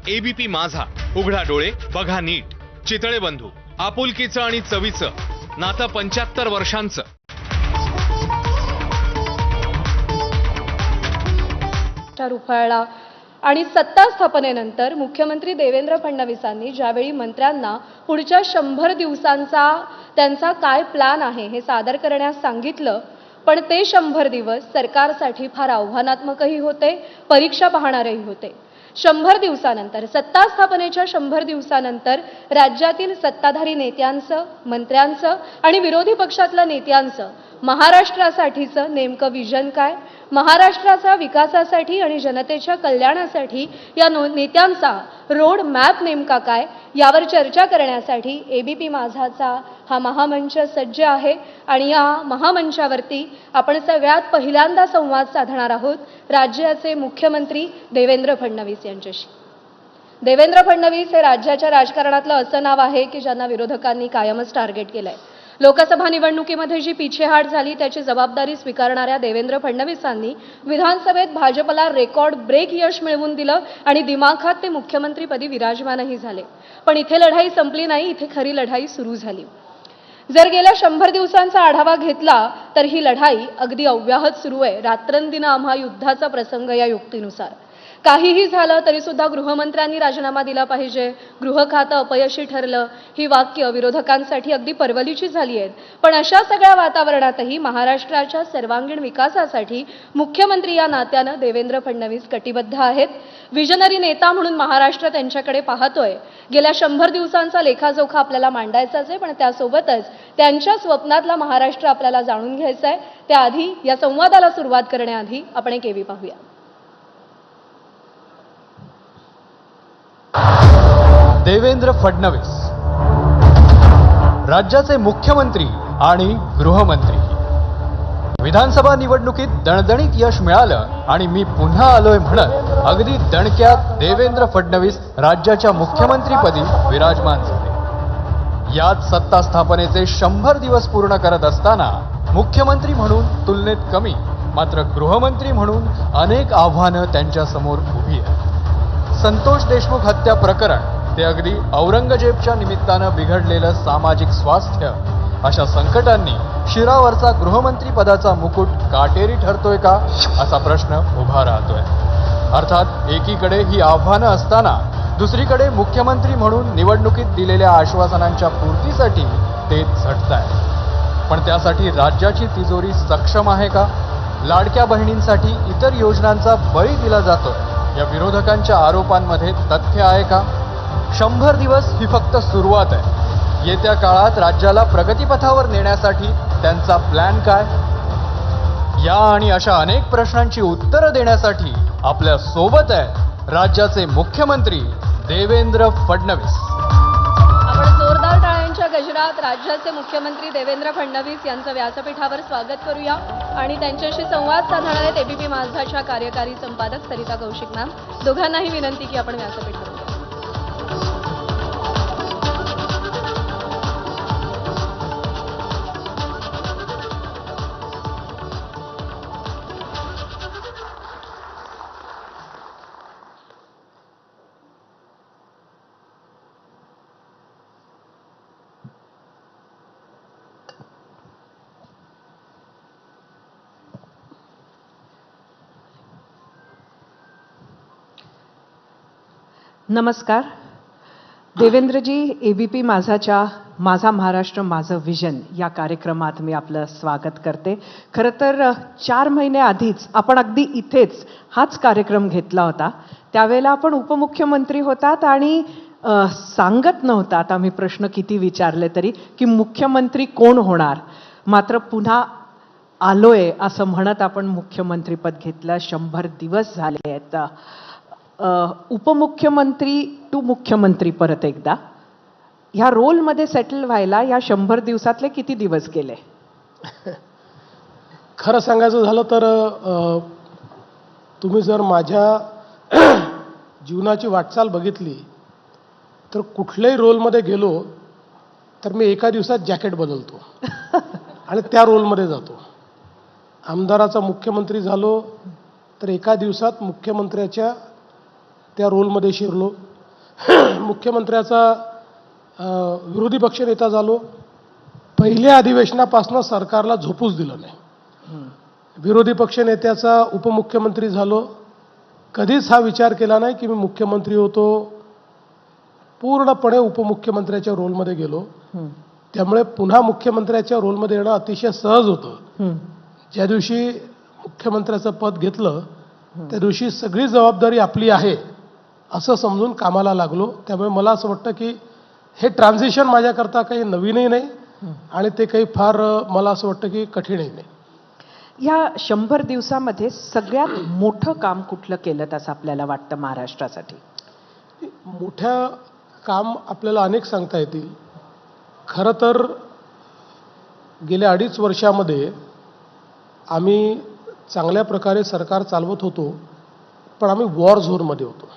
ABP माझा, उघडा डोळे बघा नीट. चितळे बंधू, आपुलकीचं आणि चवीचं नातं 75 वर्षांचं. रुफाळला आणि सत्ता स्थापनेनंतर मुख्यमंत्री देवेंद्र फडणवीसांनी ज्यावेळी मंत्र्यांना पुढच्या 100 दिवसांचा त्यांचा काय प्लॅन आहे हे सादर करण्यास सांगितलं, पण ते 100 दिवस सरकारसाठी फार आव्हानात्मकही होते, परीक्षा पाहणारेही होते. 100 दिवसानंतर, सत्ता स्थापनेच्या 100 दिवसानंतर राज्यातील सत्ताधारी नेत्यांचं, मंत्र्यांचं आणि विरोधी पक्षातल्या नेत्यांचं महाराष्ट्रासाठीचं नेमकं विजन काय, महाराष्ट्राच्या विकासासाठी आणि जनतेच्या कल्याणासाठी या नेत्यांचा रोड मॅप नेमका काय, यावर चर्चा करण्यासाठी एबीपी माझाचा हा महामंच सज्ज आहे. आणि या महामंचावरती आपण सगळ्यात पहिल्यांदा संवाद साधणार आहोत राज्याचे मुख्यमंत्री देवेंद्र फडणवीस यांच्याशी. देवेंद्र फडणवीस हे राज्याच्या राजकारणातलं असं नाव आहे की ज्यांना विरोधकांनी कायमच टार्गेट केलंय. लोकसभा निवडणुकीमध्ये जी पिछेहाट झाली त्याची जबाबदारी स्वीकारणाऱ्या देवेंद्र फडणवीसांनी विधानसभेत भाजपला रेकॉर्ड ब्रेक यश मिळवून दिलं आणि दिमाखात ते मुख्यमंत्रीपदी विराजमानही झाले. पण इथे लढाई संपली नाही, इथे खरी लढाई सुरू झाली. जर गेल्या 100 दिवसांचा आढावा घेतला तर ही लढाई अगदी अव्याहत सुरू आहे. रात्रंदिन आम्हा युद्धाचा प्रसंग या युक्तीनुसार. काहीही झालं तरी सुद्धा गृहमंत्र्यांनी राजीनामा दिला पाहिजे, गृह खातं अपयशी ठरलं, ही वाक्य विरोधकांसाठी अगदी परवलीची झाली आहेत. पण अशा सगळ्या वातावरणातही महाराष्ट्राच्या सर्वांगीण विकासासाठी मुख्यमंत्री या नात्यानं देवेंद्र फडणवीस कटिबद्ध आहेत. विजनरी नेता म्हणून महाराष्ट्र त्यांच्याकडे पाहतोय. गेल्या 100 दिवसांचा लेखाजोखा आपल्याला मांडायचाच आहे, पण त्यासोबतच त्यांच्या स्वप्नातला महाराष्ट्र आपल्याला जाणून घ्यायचा आहे. त्याआधी या संवादाला सुरुवात करण्याआधी आपण एक एवी पाहूया. देवेंद्र फडणवीस राज्याचे मुख्यमंत्री आणि गृहमंत्री. विधानसभा निवडणुकीत दणदणीत यश मिळालं आणि मी पुन्हा आलोय म्हणत अगदी दणक्यात देवेंद्र फडणवीस राज्याच्या मुख्यमंत्रीपदी विराजमान झाले. याच सत्ता स्थापनेचे 100 दिवस पूर्ण करत असताना मुख्यमंत्री म्हणून तुलनेत कमी, मात्र गृहमंत्री म्हणून अनेक आव्हानं त्यांच्या समोर उभी आहेत. संतोष देशमुख हत्या प्रकरण ते अगदी औरंगजेबच्या निमित्तानं बिघडलेलं सामाजिक स्वास्थ्य, अशा संकटांनी शिरावरचा गृहमंत्री पदाचा मुकुट काटेरी ठरतोय का असा प्रश्न उभा राहतोय. अर्थात एकीकडे ही आव्हानं असताना दुसरीकडे मुख्यमंत्री म्हणून निवडणुकीत दिलेल्या आश्वासनांच्या पूर्तीसाठी ते झटतायत. पण त्यासाठी राज्याची तिजोरी सक्षम आहे का? लाडक्या बहिणींसाठी इतर योजनांचा बळी दिला जातोय या विरोधकांच्या आरोपांमध्ये तथ्य आहे का? 100 दिवस ही फक्त सुरुवात आहे. येत्या काळात राज्याला प्रगतीपथावर नेण्यासाठी त्यांचा प्लॅन काय? या आणि अशा अनेक प्रश्नांची उत्तरं देण्यासाठी आपल्या सोबत आहे राज्याचे मुख्यमंत्री देवेंद्र फडणवीस. आपण जोरदार टाळ्यांच्या गजरात राज्याचे मुख्यमंत्री देवेंद्र फडणवीस यांचं व्यासपीठावर स्वागत करूया आणि त्यांच्याशी संवाद साधणार आहेत एबीपी माझाच्या कार्यकारी संपादक सरिता कौशिक मॅम. दोघांनाही विनंती की आपण व्यासपीठावर या. नमस्कार. देवेंद्रजी, एबीपी माझाच्या माझा महाराष्ट्र माझं विजन या कार्यक्रमात मी आपलं स्वागत करते. खरं तर 4 महिने आधीच आपण अगदी इथेच हाच कार्यक्रम घेतला होता. त्यावेळेला आपण उपमुख्यमंत्री होतात आणि सांगत नव्हतात आम्ही प्रश्न किती विचारले तरी की मुख्यमंत्री कोण होणार. मात्र पुन्हा आलोय असं म्हणत आपण मुख्यमंत्रीपद घेतलं. 100 दिवस झाले आहेत. उपमुख्यमंत्री टू मुख्यमंत्री परत एकदा ह्या रोलमध्ये सेटल व्हायला या 100 दिवसातले किती दिवस गेले? खरं सांगायचं झालं तर तुम्ही जर माझ्या जीवनाची वाटचाल बघितली तर कुठल्याही रोलमध्ये गेलो तर मी एका दिवसात जॅकेट बदलतो आणि त्या रोलमध्ये जातो. आमदाराचा मुख्यमंत्री झालो तर एका दिवसात मुख्यमंत्र्याच्या त्या रोलमध्ये शिरलो. मुख्यमंत्र्याचा विरोधी पक्षनेता झालो. पहिल्या अधिवेशनापासून सरकारला झोपूच दिलं नाही. विरोधी पक्षनेत्याचा उपमुख्यमंत्री झालो. कधीच हा विचार केला नाही की मी मुख्यमंत्री होतो. पूर्णपणे उपमुख्यमंत्र्याच्या रोलमध्ये गेलो. त्यामुळे पुन्हा मुख्यमंत्र्याच्या रोलमध्ये येणं अतिशय सहज होतं. ज्या दिवशी मुख्यमंत्र्याचं पद घेतलं त्या दिवशी सगळी जबाबदारी आपली आहे असं समजून कामाला लागलो. त्यामुळे मला असं वाटतं की हे ट्रान्झिशन माझ्याकरता काही नवीनही नाही आणि ते काही फार मला असं वाटतं की कठीणही नाही. या 100 दिवसामध्ये सगळ्यात मोठं काम कुठलं केलं असं आपल्याला वाटतं महाराष्ट्रासाठी? मोठ्या काम आपल्याला अनेक सांगता येतील. खरं तर गेल्या 2.5 वर्षामध्ये आम्ही चांगल्या प्रकारे सरकार चालवत होतो, पण आम्ही वॉर झोनमध्ये होतो.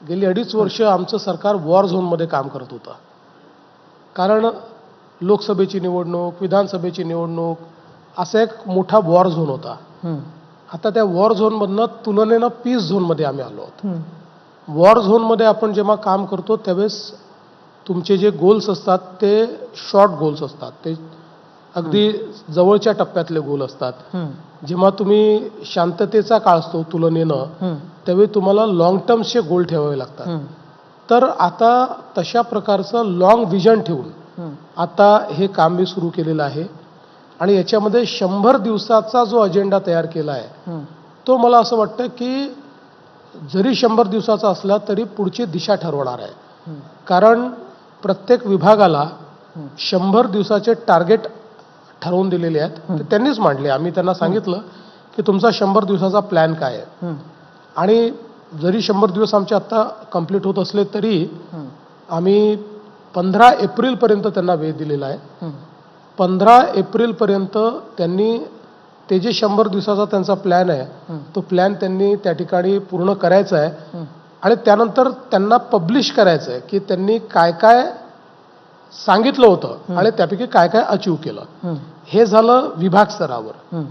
गेली 2.5 वर्ष आमचं सरकार वॉर झोनमध्ये काम करत होतं. कारण लोकसभेची निवडणूक, विधानसभेची निवडणूक असा एक मोठा वॉर झोन होता. आता त्या वॉर झोनमधनं तुलनेनं पीस झोनमध्ये आम्ही आलो आहोत. वॉर झोनमध्ये आपण जेव्हा काम करतो त्यावेळेस तुमचे जे गोल्स असतात ते शॉर्ट गोल्स असतात, ते अगदी जवळच्या टप्प्यातले गोल असतात. जेव्हा तुम्ही शांततेचा काळ असतो तुलनेनं त्यावेळी तुम्हाला लॉंग टर्मचे गोल ठेवावे लागतात. तर आता तशा प्रकारचं लॉंग विजन ठेवून आता हे काम मी सुरू केलेलं आहे आणि याच्यामध्ये 100 दिवसाचा जो अजेंडा तयार केला आहे तो मला असं वाटतं की जरी 100 दिवसाचा असला तरी पुढची दिशा ठरवणार आहे. कारण प्रत्येक विभागाला 100 दिवसाचे टार्गेट ठरवून दिलेले आहेत. ते त्यांनीच मांडले. आम्ही त्यांना सांगितलं की तुमचा 100 दिवसाचा प्लॅन काय आहे. आणि जरी 100 दिवस आमचे आत्ता कंप्लीट होत असले तरी आम्ही 15 एप्रिलपर्यंत त्यांना वेळ दिलेला आहे. 15 एप्रिलपर्यंत त्यांनी ते जे 100 दिवसाचा त्यांचा प्लॅन आहे तो प्लॅन त्यांनी त्या ठिकाणी पूर्ण करायचा आहे आणि त्यानंतर त्यांना पब्लिश करायचं आहे की त्यांनी काय काय सांगितलं होतं आणि त्यापैकी काय काय अचीव केलं. हे झालं विभाग स्तरावर.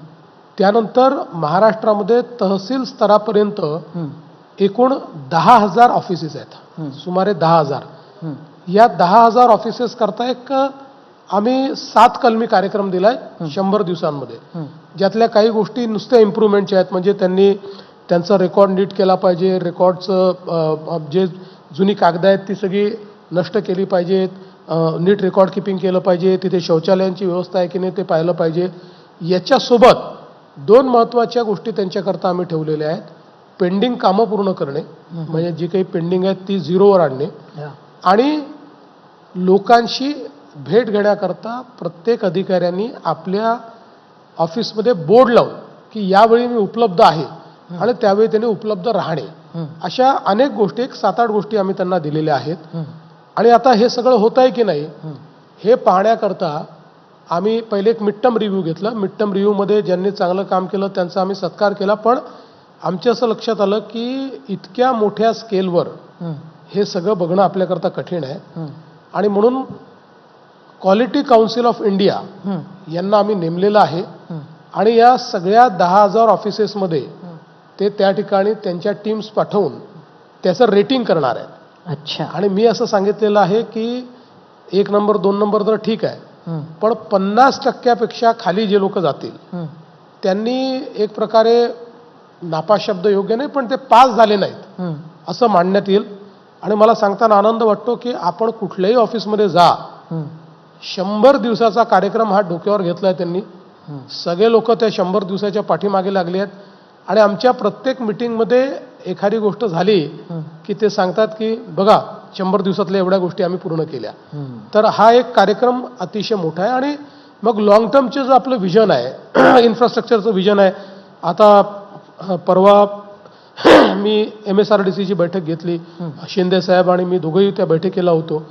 त्यानंतर महाराष्ट्रामध्ये तहसील स्तरापर्यंत एकूण 10,000 ऑफिसेस आहेत, सुमारे 10,000. या 10,000 ऑफिसेस करता एक आम्ही 7 कलमी कार्यक्रम दिलाय 100 दिवसांमध्ये, ज्यातल्या काही गोष्टी नुसत्या इम्प्रूव्हमेंटच्या आहेत. म्हणजे त्यांनी त्यांचा रेकॉर्ड नीट केला पाहिजे, रेकॉर्डचं जे जुनी कागद आहेत ती सगळी नष्ट केली पाहिजेत, नीट रेकॉर्ड किपिंग केलं पाहिजे, तिथे शौचालयांची व्यवस्था आहे की नाही ते पाहिलं पाहिजे. याच्यासोबत 2 महत्त्वाच्या गोष्टी त्यांच्याकरता आम्ही ठेवलेल्या आहेत. पेंडिंग कामं पूर्ण करणे, म्हणजे जी काही पेंडिंग आहेत ती झिरोवर आणणे आणि लोकांशी भेट घेण्याकरता प्रत्येक अधिकाऱ्यांनी आपल्या ऑफिसमध्ये बोर्ड लावून की यावेळी मी उपलब्ध आहे आणि त्यावेळी त्यांनी उपलब्ध राहणे. अशा अनेक गोष्टी, एक 7-8 गोष्टी आम्ही त्यांना दिलेल्या आहेत. आणि आता हे सगळं होत आहे की नाही हे पाहण्याकरता आम्ही पहिले एक मिड टर्म रिव्ह्यू घेतला. मिड टर्म रिव्ह्यूमध्ये ज्यांनी चांगलं काम केलं त्यांचा आम्ही सत्कार केला. पण आमच्या असं लक्षात आलं की इतक्या मोठ्या स्केलवर हे सगळं बघणं आपल्याकरता कठीण आहे आणि म्हणून क्वालिटी काउन्सिल ऑफ इंडिया यांना आम्ही नेमलेलं आहे आणि या सगळ्या 10,000 ऑफिसेसमध्ये ते त्या ठिकाणी त्यांच्या टीम्स पाठवून त्याचं रेटिंग करणार आहेत. अच्छा. आणि मी असं सांगितलेलं आहे की 1 नंबर 2 नंबर तर ठीक आहे, पण 50% खाली जे लोक जातील त्यांनी एक प्रकारे नापास शब्द योग्य नाही पण ते पास झाले नाहीत असं मानण्यात येईल. आणि मला सांगताना आनंद वाटतो की आपण कुठल्याही ऑफिसमध्ये जा, 100 दिवसाचा कार्यक्रम हा डोक्यावर घेतलाय त्यांनी. सगळे लोक त्या 100 दिवसाच्या पाठीमागे लागले आहेत आणि आमच्या प्रत्येक मिटिंगमध्ये एखादी गोष्ट झाली की ते सांगतात की बघा 100 दिवसातल्या एवढ्या गोष्टी आम्ही पूर्ण केल्या. तर हा एक कार्यक्रम अतिशय मोठा आहे. आणि मग लॉंग टर्मचे जो आपलं विजन आहे, इन्फ्रास्ट्रक्चरचं विजन आहे. आता परवा मी MSRDCची बैठक घेतली, शिंदे साहेब आणि मी दोघंही त्या बैठकीला होतो.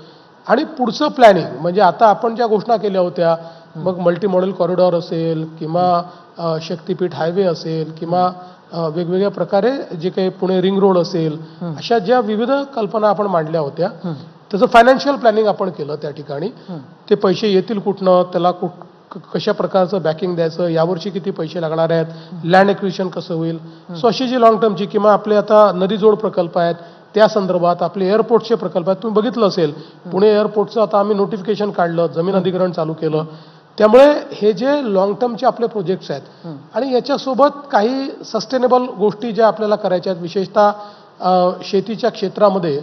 आणि पुढचं प्लॅनिंग म्हणजे आता आपण ज्या घोषणा केल्या होत्या, मग मल्टी मॉडेल कॉरिडॉर असेल किंवा शक्तीपीठ हायवे असेल किंवा वेगवेगळ्या प्रकारे जे काही पुणे रिंग रोड असेल, अशा ज्या विविध कल्पना आपण मांडल्या होत्या त्याचं फायनान्शियल प्लॅनिंग आपण केलं. त्या ठिकाणी ते पैसे येतील कुठनं, त्याला कशा प्रकारचं बॅकिंग द्यायचं, यावर्षी किती पैसे लागणार आहेत, लँड एक्विजिशन कसं होईल. सो अशी जी लॉंग टर्मची किंवा आपले आता नदी जोड प्रकल्प आहेत, त्या संदर्भात आपले एअरपोर्टचे प्रकल्प आहेत. तुम्ही बघितलं असेल पुणे एअरपोर्टचं आता आम्ही नोटिफिकेशन काढलं, जमीन अधिग्रहण चालू केलं. त्यामुळे हे जे लॉंग टर्मचे आपले प्रोजेक्ट्स आहेत आणि याच्यासोबत काही सस्टेनेबल गोष्टी ज्या आपल्याला करायच्या आहेत, विशेषतः शेतीच्या क्षेत्रामध्ये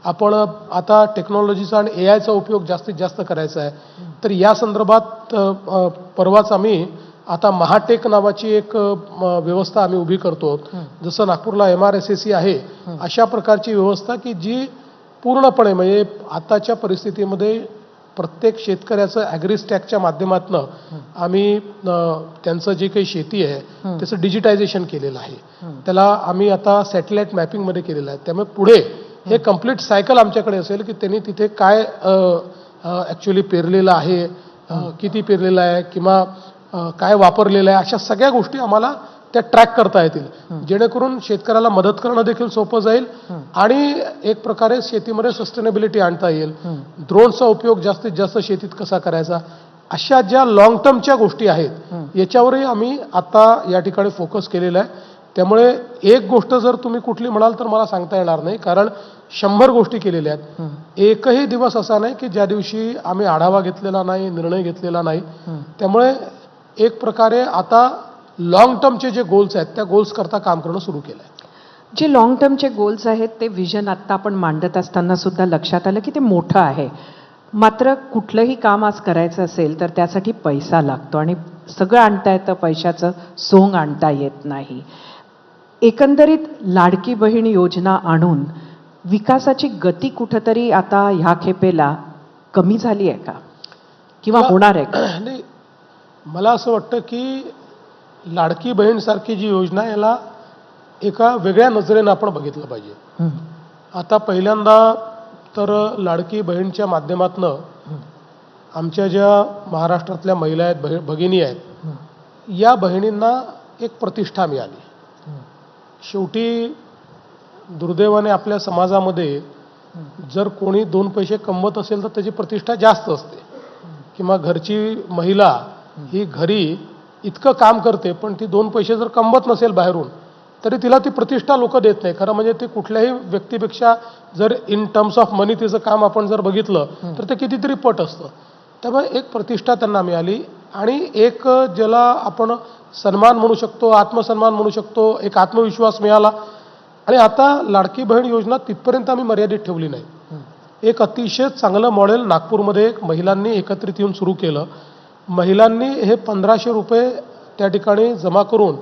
आपण आता टेक्नॉलॉजीचा आणि AIचा उपयोग जास्तीत जास्त करायचा आहे. तर या संदर्भात परवाच आम्ही आता महाटेक नावाची एक व्यवस्था आम्ही उभी करतो. जसं नागपूरला MRSSE आहे, अशा प्रकारची व्यवस्था की जी पूर्णपणे म्हणजे आताच्या परिस्थितीमध्ये प्रत्येक शेतकऱ्याचं ॲग्रिस्टॅकच्या माध्यमातून आम्ही त्यांचं जे काही शेती आहे त्याचं डिजिटायझेशन केलेलं आहे. त्याला आम्ही आता सॅटेलाइट मॅपिंगमध्ये केलेलं आहे. त्यामुळे पुढे हे कम्प्लीट सायकल आमच्याकडे असेल की त्यांनी तिथे काय ॲक्च्युली पेरलेलं आहे, किती पेरलेलं आहे किंवा काय वापरलेलं आहे, अशा सगळ्या गोष्टी आम्हाला त्या ट्रॅक करता येतील, जेणेकरून शेतकऱ्याला मदत करणं देखील सोपं जाईल आणि एक प्रकारे शेतीमध्ये सस्टेनेबिलिटी आणता येईल. ड्रोनचा उपयोग जास्तीत जास्त शेतीत कसा करायचा, अशा ज्या लॉंग टर्मच्या गोष्टी आहेत याच्यावरही आम्ही आता या ठिकाणी फोकस केलेला आहे. त्यामुळे एक गोष्ट जर तुम्ही कुठली म्हणाल तर मला सांगता येणार नाही, कारण 100 गोष्टी केलेल्या आहेत. एकही दिवस असा नाही की ज्या दिवशी आम्ही आढावा घेतलेला नाही, निर्णय घेतलेला नाही. त्यामुळे एक प्रकारे आता लॉंग टर्मचे जे गोल्स आहेत त्या गोल्स करता काम करणं सुरू केलं आहे. जे लॉंग टर्मचे गोल्स आहेत ते विजन आत्ता आपण मांडत असताना सुद्धा लक्षात आलं की ते मोठं आहे. मात्र कुठलंही काम आज करायचं असेल तर त्यासाठी पैसा लागतो आणि सगळं आणता येतं, पैशाचं सोंग आणता येत नाही. एकंदरीत लाडकी बहीण योजना आणून विकासाची गती कुठंतरी आता ह्या खेपेला कमी झाली आहे का किंवा होणार आहे का? नाही, मला असं वाटतं की लाडकी बहीणसारखी जी योजना आहे याला एका वेगळ्या नजरेनं आपण बघितलं पाहिजे. आता पहिल्यांदा तर लाडकी बहीणच्या माध्यमातनं आमच्या ज्या महाराष्ट्रातल्या महिला आहेत, भगिनी आहेत, या बहिणींना एक प्रतिष्ठा मिळाली. शेवटी दुर्दैवाने आपल्या समाजामध्ये जर कोणी 2 पैसे कमवत असेल तर त्याची प्रतिष्ठा जास्त असते, किंवा घरची महिला ही घरी इतकं काम करते पण ती 2 पैसे जर कमवत नसेल बाहेरून तरी तिला ती प्रतिष्ठा लोक देत नाही. खरं म्हणजे ते कुठल्याही व्यक्तीपेक्षा जर इन टर्म्स ऑफ मनी तिचं काम आपण जर बघितलं तर ते कितीतरी पट असतं. त्यामुळे एक प्रतिष्ठा त्यांना मिळाली आणि एक ज्याला आपण सन्मान म्हणू शकतो, आत्मसन्मान म्हणू शकतो, एक आत्मविश्वास मिळाला. आणि आता लाडकी बहीण योजना तिथपर्यंत आम्ही मर्यादित ठेवली नाही. एक अतिशय चांगलं मॉडेल नागपूरमध्ये महिलांनी एकत्रित येऊन सुरू केलं. महिलांनी हे 1500 रुपये त्या ठिकाणी जमा करून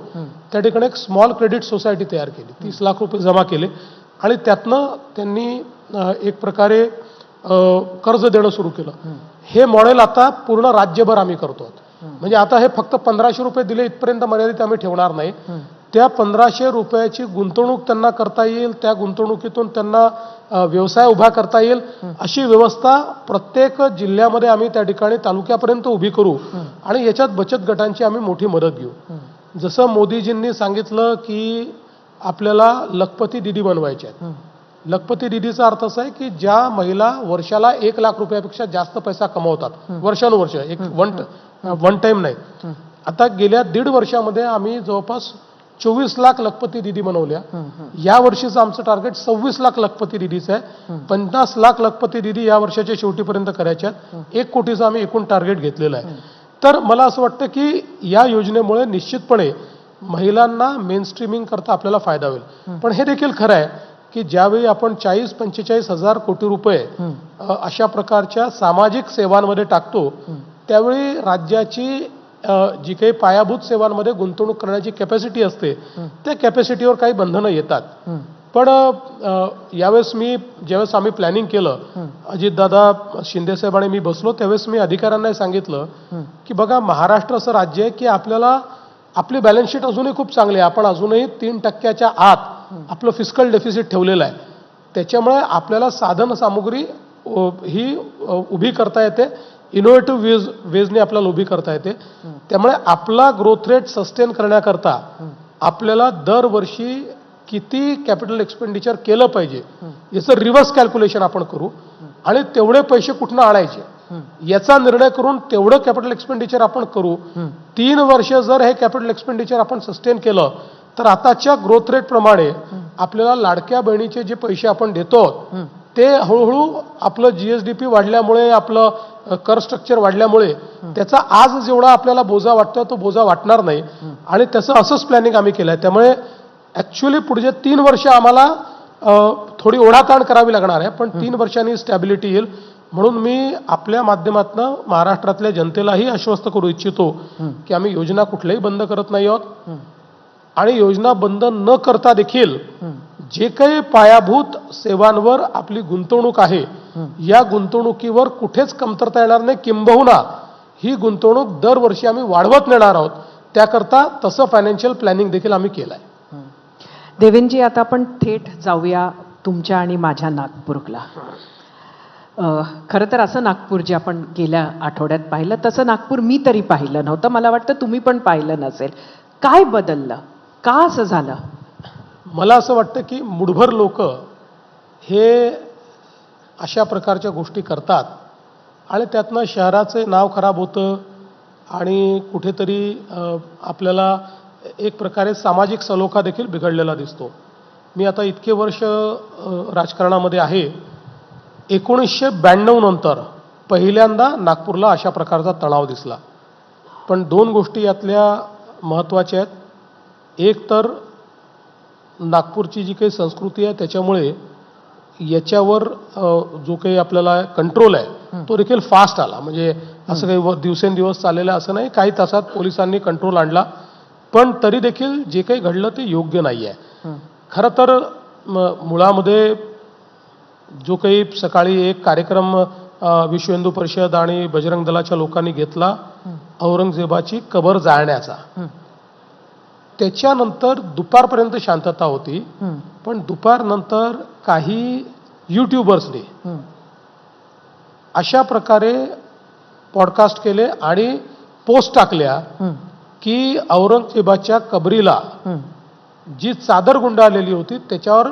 त्या ठिकाणी एक स्मॉल क्रेडिट सोसायटी तयार केली. 30 लाख रुपये जमा केले आणि त्यातनं त्यांनी एक प्रकारे कर्ज देणं सुरू केलं. हे मॉडेल आता पूर्ण राज्यभर आम्ही करतो. म्हणजे आता हे फक्त 1500 रुपये दिले इथपर्यंत मर्यादित आम्ही ठेवणार नाही. त्या 1500 रुपयाची गुंतवणूक त्यांना करता येईल, त्या गुंतवणुकीतून त्यांना व्यवसाय उभा करता येईल, अशी व्यवस्था प्रत्येक जिल्ह्यामध्ये आम्ही त्या ठिकाणी तालुक्यापर्यंत उभी करू आणि याच्यात बचत गटांची आम्ही मोठी मदत घेऊ. जसं मोदीजींनी सांगितलं की आपल्याला लखपती दीदी बनवायचे आहेत. लखपती दीदीचा अर्थ असा आहे की ज्या महिला वर्षाला 1 लाख रुपयापेक्षा जास्त पैसा कमवतात वर्षानुवर्ष, एक वन टाइम नाही. आता गेल्या 1.5 वर्षामध्ये आम्ही जवळपास 24 लाख लखपती दीदी बनवल्या. या वर्षीचं आमचं टार्गेट 26 लाख लखपती दीदीचं आहे. 50 लाख लखपती दीदी या वर्षाच्या शेवटीपर्यंत करायच्या. 1 कोटीचं आम्ही एकूण टार्गेट घेतलेलं आहे. तर मला असं वाटतं की या योजनेमुळे निश्चितपणे महिलांना मेन स्ट्रीमिंग करता आपल्याला फायदा होईल. पण हे देखील खरं आहे की ज्यावेळी आपण 40-45 हजार कोटी रुपये अशा प्रकारच्या सामाजिक सेवांमध्ये टाकतो त्यावेळी राज्याची जी काही पायाभूत सेवांमध्ये गुंतवणूक करण्याची कॅपॅसिटी असते त्या कॅपॅसिटीवर काही बंधनं येतात. पण ज्यावेळेस आम्ही प्लॅनिंग केलं, अजितदादा, शिंदेसाहेब आणि मी बसलो, त्यावेळेस मी अधिकाऱ्यांना सांगितलं की बघा, महाराष्ट्र असं राज्य आहे की आपल्याला आपली बॅलन्स शीट अजूनही खूप चांगली आहे. आपण अजूनही 3% आत आपलं फिस्कल डेफिसिट ठेवलेलं आहे. त्याच्यामुळे आपल्याला साधन सामुग्री ही उभी करता येते, इनोव्हेटिव्ह वेजने आपल्याला उभी करता येते. त्यामुळे आपला ग्रोथ रेट सस्टेन करण्याकरता आपल्याला दरवर्षी किती कॅपिटल एक्सपेंडिचर केलं पाहिजे याचं रिव्हर्स कॅल्क्युलेशन आपण करू आणि तेवढे पैसे कुठनं आणायचे याचा निर्णय करून तेवढं कॅपिटल एक्सपेंडिचर आपण करू. 3 वर्ष जर हे कॅपिटल एक्सपेंडिचर आपण सस्टेन केलं तर आताच्या ग्रोथ रेट प्रमाणे आपल्याला लाडक्या बहिणीचे जे पैसे आपण देतो ते हळूहळू आपलं जीएसडीपी वाढल्यामुळे, आपलं कर स्ट्रक्चर वाढल्यामुळे त्याचा आज जेवढा आपल्याला बोजा वाटतो तो बोजा वाटणार नाही. आणि त्याचं असंच प्लॅनिंग आम्ही केलं आहे. त्यामुळे ॲक्च्युली पुढचे 3 वर्ष आम्हाला थोडी ओढाताण करावी लागणार आहे, पण 3 वर्षांनी स्टॅबिलिटी येईल. म्हणून मी आपल्या माध्यमातून महाराष्ट्रातल्या जनतेलाही आश्वस्त करू इच्छितो की आम्ही योजना कुठल्याही बंद करत नाही आहोत. आणि योजना बंद न करता देखील जे काही पायाभूत सेवांवर आपली गुंतवणूक आहे या गुंतवणुकीवर कुठेच कमतरता येणार नाही. किंबहुना ही गुंतवणूक दरवर्षी आम्ही वाढवत नेणार आहोत. त्याकरता तसं फायनान्शियल प्लॅनिंग देखील आम्ही केलं आहे. देवेंद्रजी, आता आपण थेट जाऊया तुमच्या आणि माझ्या नागपूरला. खरं तर असं नागपूर जे आपण गेल्या आठवड्यात पाहिलं तसं नागपूर मी तरी पाहिलं नव्हतं. मला वाटतं तुम्ही पण पाहिलं नसेल. काय बदललं? का असं झालं? मला असं वाटतं की मुठभर लोक हे अशा प्रकारच्या गोष्टी करतात आणि त्यातनं शहराचं नाव खराब होतं आणि कुठेतरी आपल्याला एक प्रकारे सामाजिक सलोखा देखील बिघडलेला दिसतो. मी आता इतके वर्ष राजकारणामध्ये आहे. 1992 नंतर पहिल्यांदा नागपूरला अशा प्रकारचा तणाव दिसला. पण 2 गोष्टी यातल्या महत्त्वाच्या आहेत. एक तर नागपूरची जी काही संस्कृती आहे त्याच्यामुळे याच्यावर जो काही आपल्याला कंट्रोल आहे तो देखील फास्ट आला. म्हणजे असं काही दिवसेंदिवस चाललेलं असं नाही, काही तासात पोलिसांनी कंट्रोल आणला. पण तरी देखील जे काही घडलं ते योग्य नाही आहे. खरं तर मुळामध्ये जो काही सकाळी एक कार्यक्रम विश्व हिंदू परिषद आणि बजरंग दलाच्या लोकांनी घेतला औरंगजेबाची कबर जाळण्याचा, त्याच्यानंतर दुपारपर्यंत शांतता होती. पण दुपारनंतर काही यूट्यूबर्सने अशा प्रकारे पॉडकास्ट केले आणि पोस्ट टाकल्या की औरंगजेबाच्या कबरीला जी चादर गुंडाळलेली होती त्याच्यावर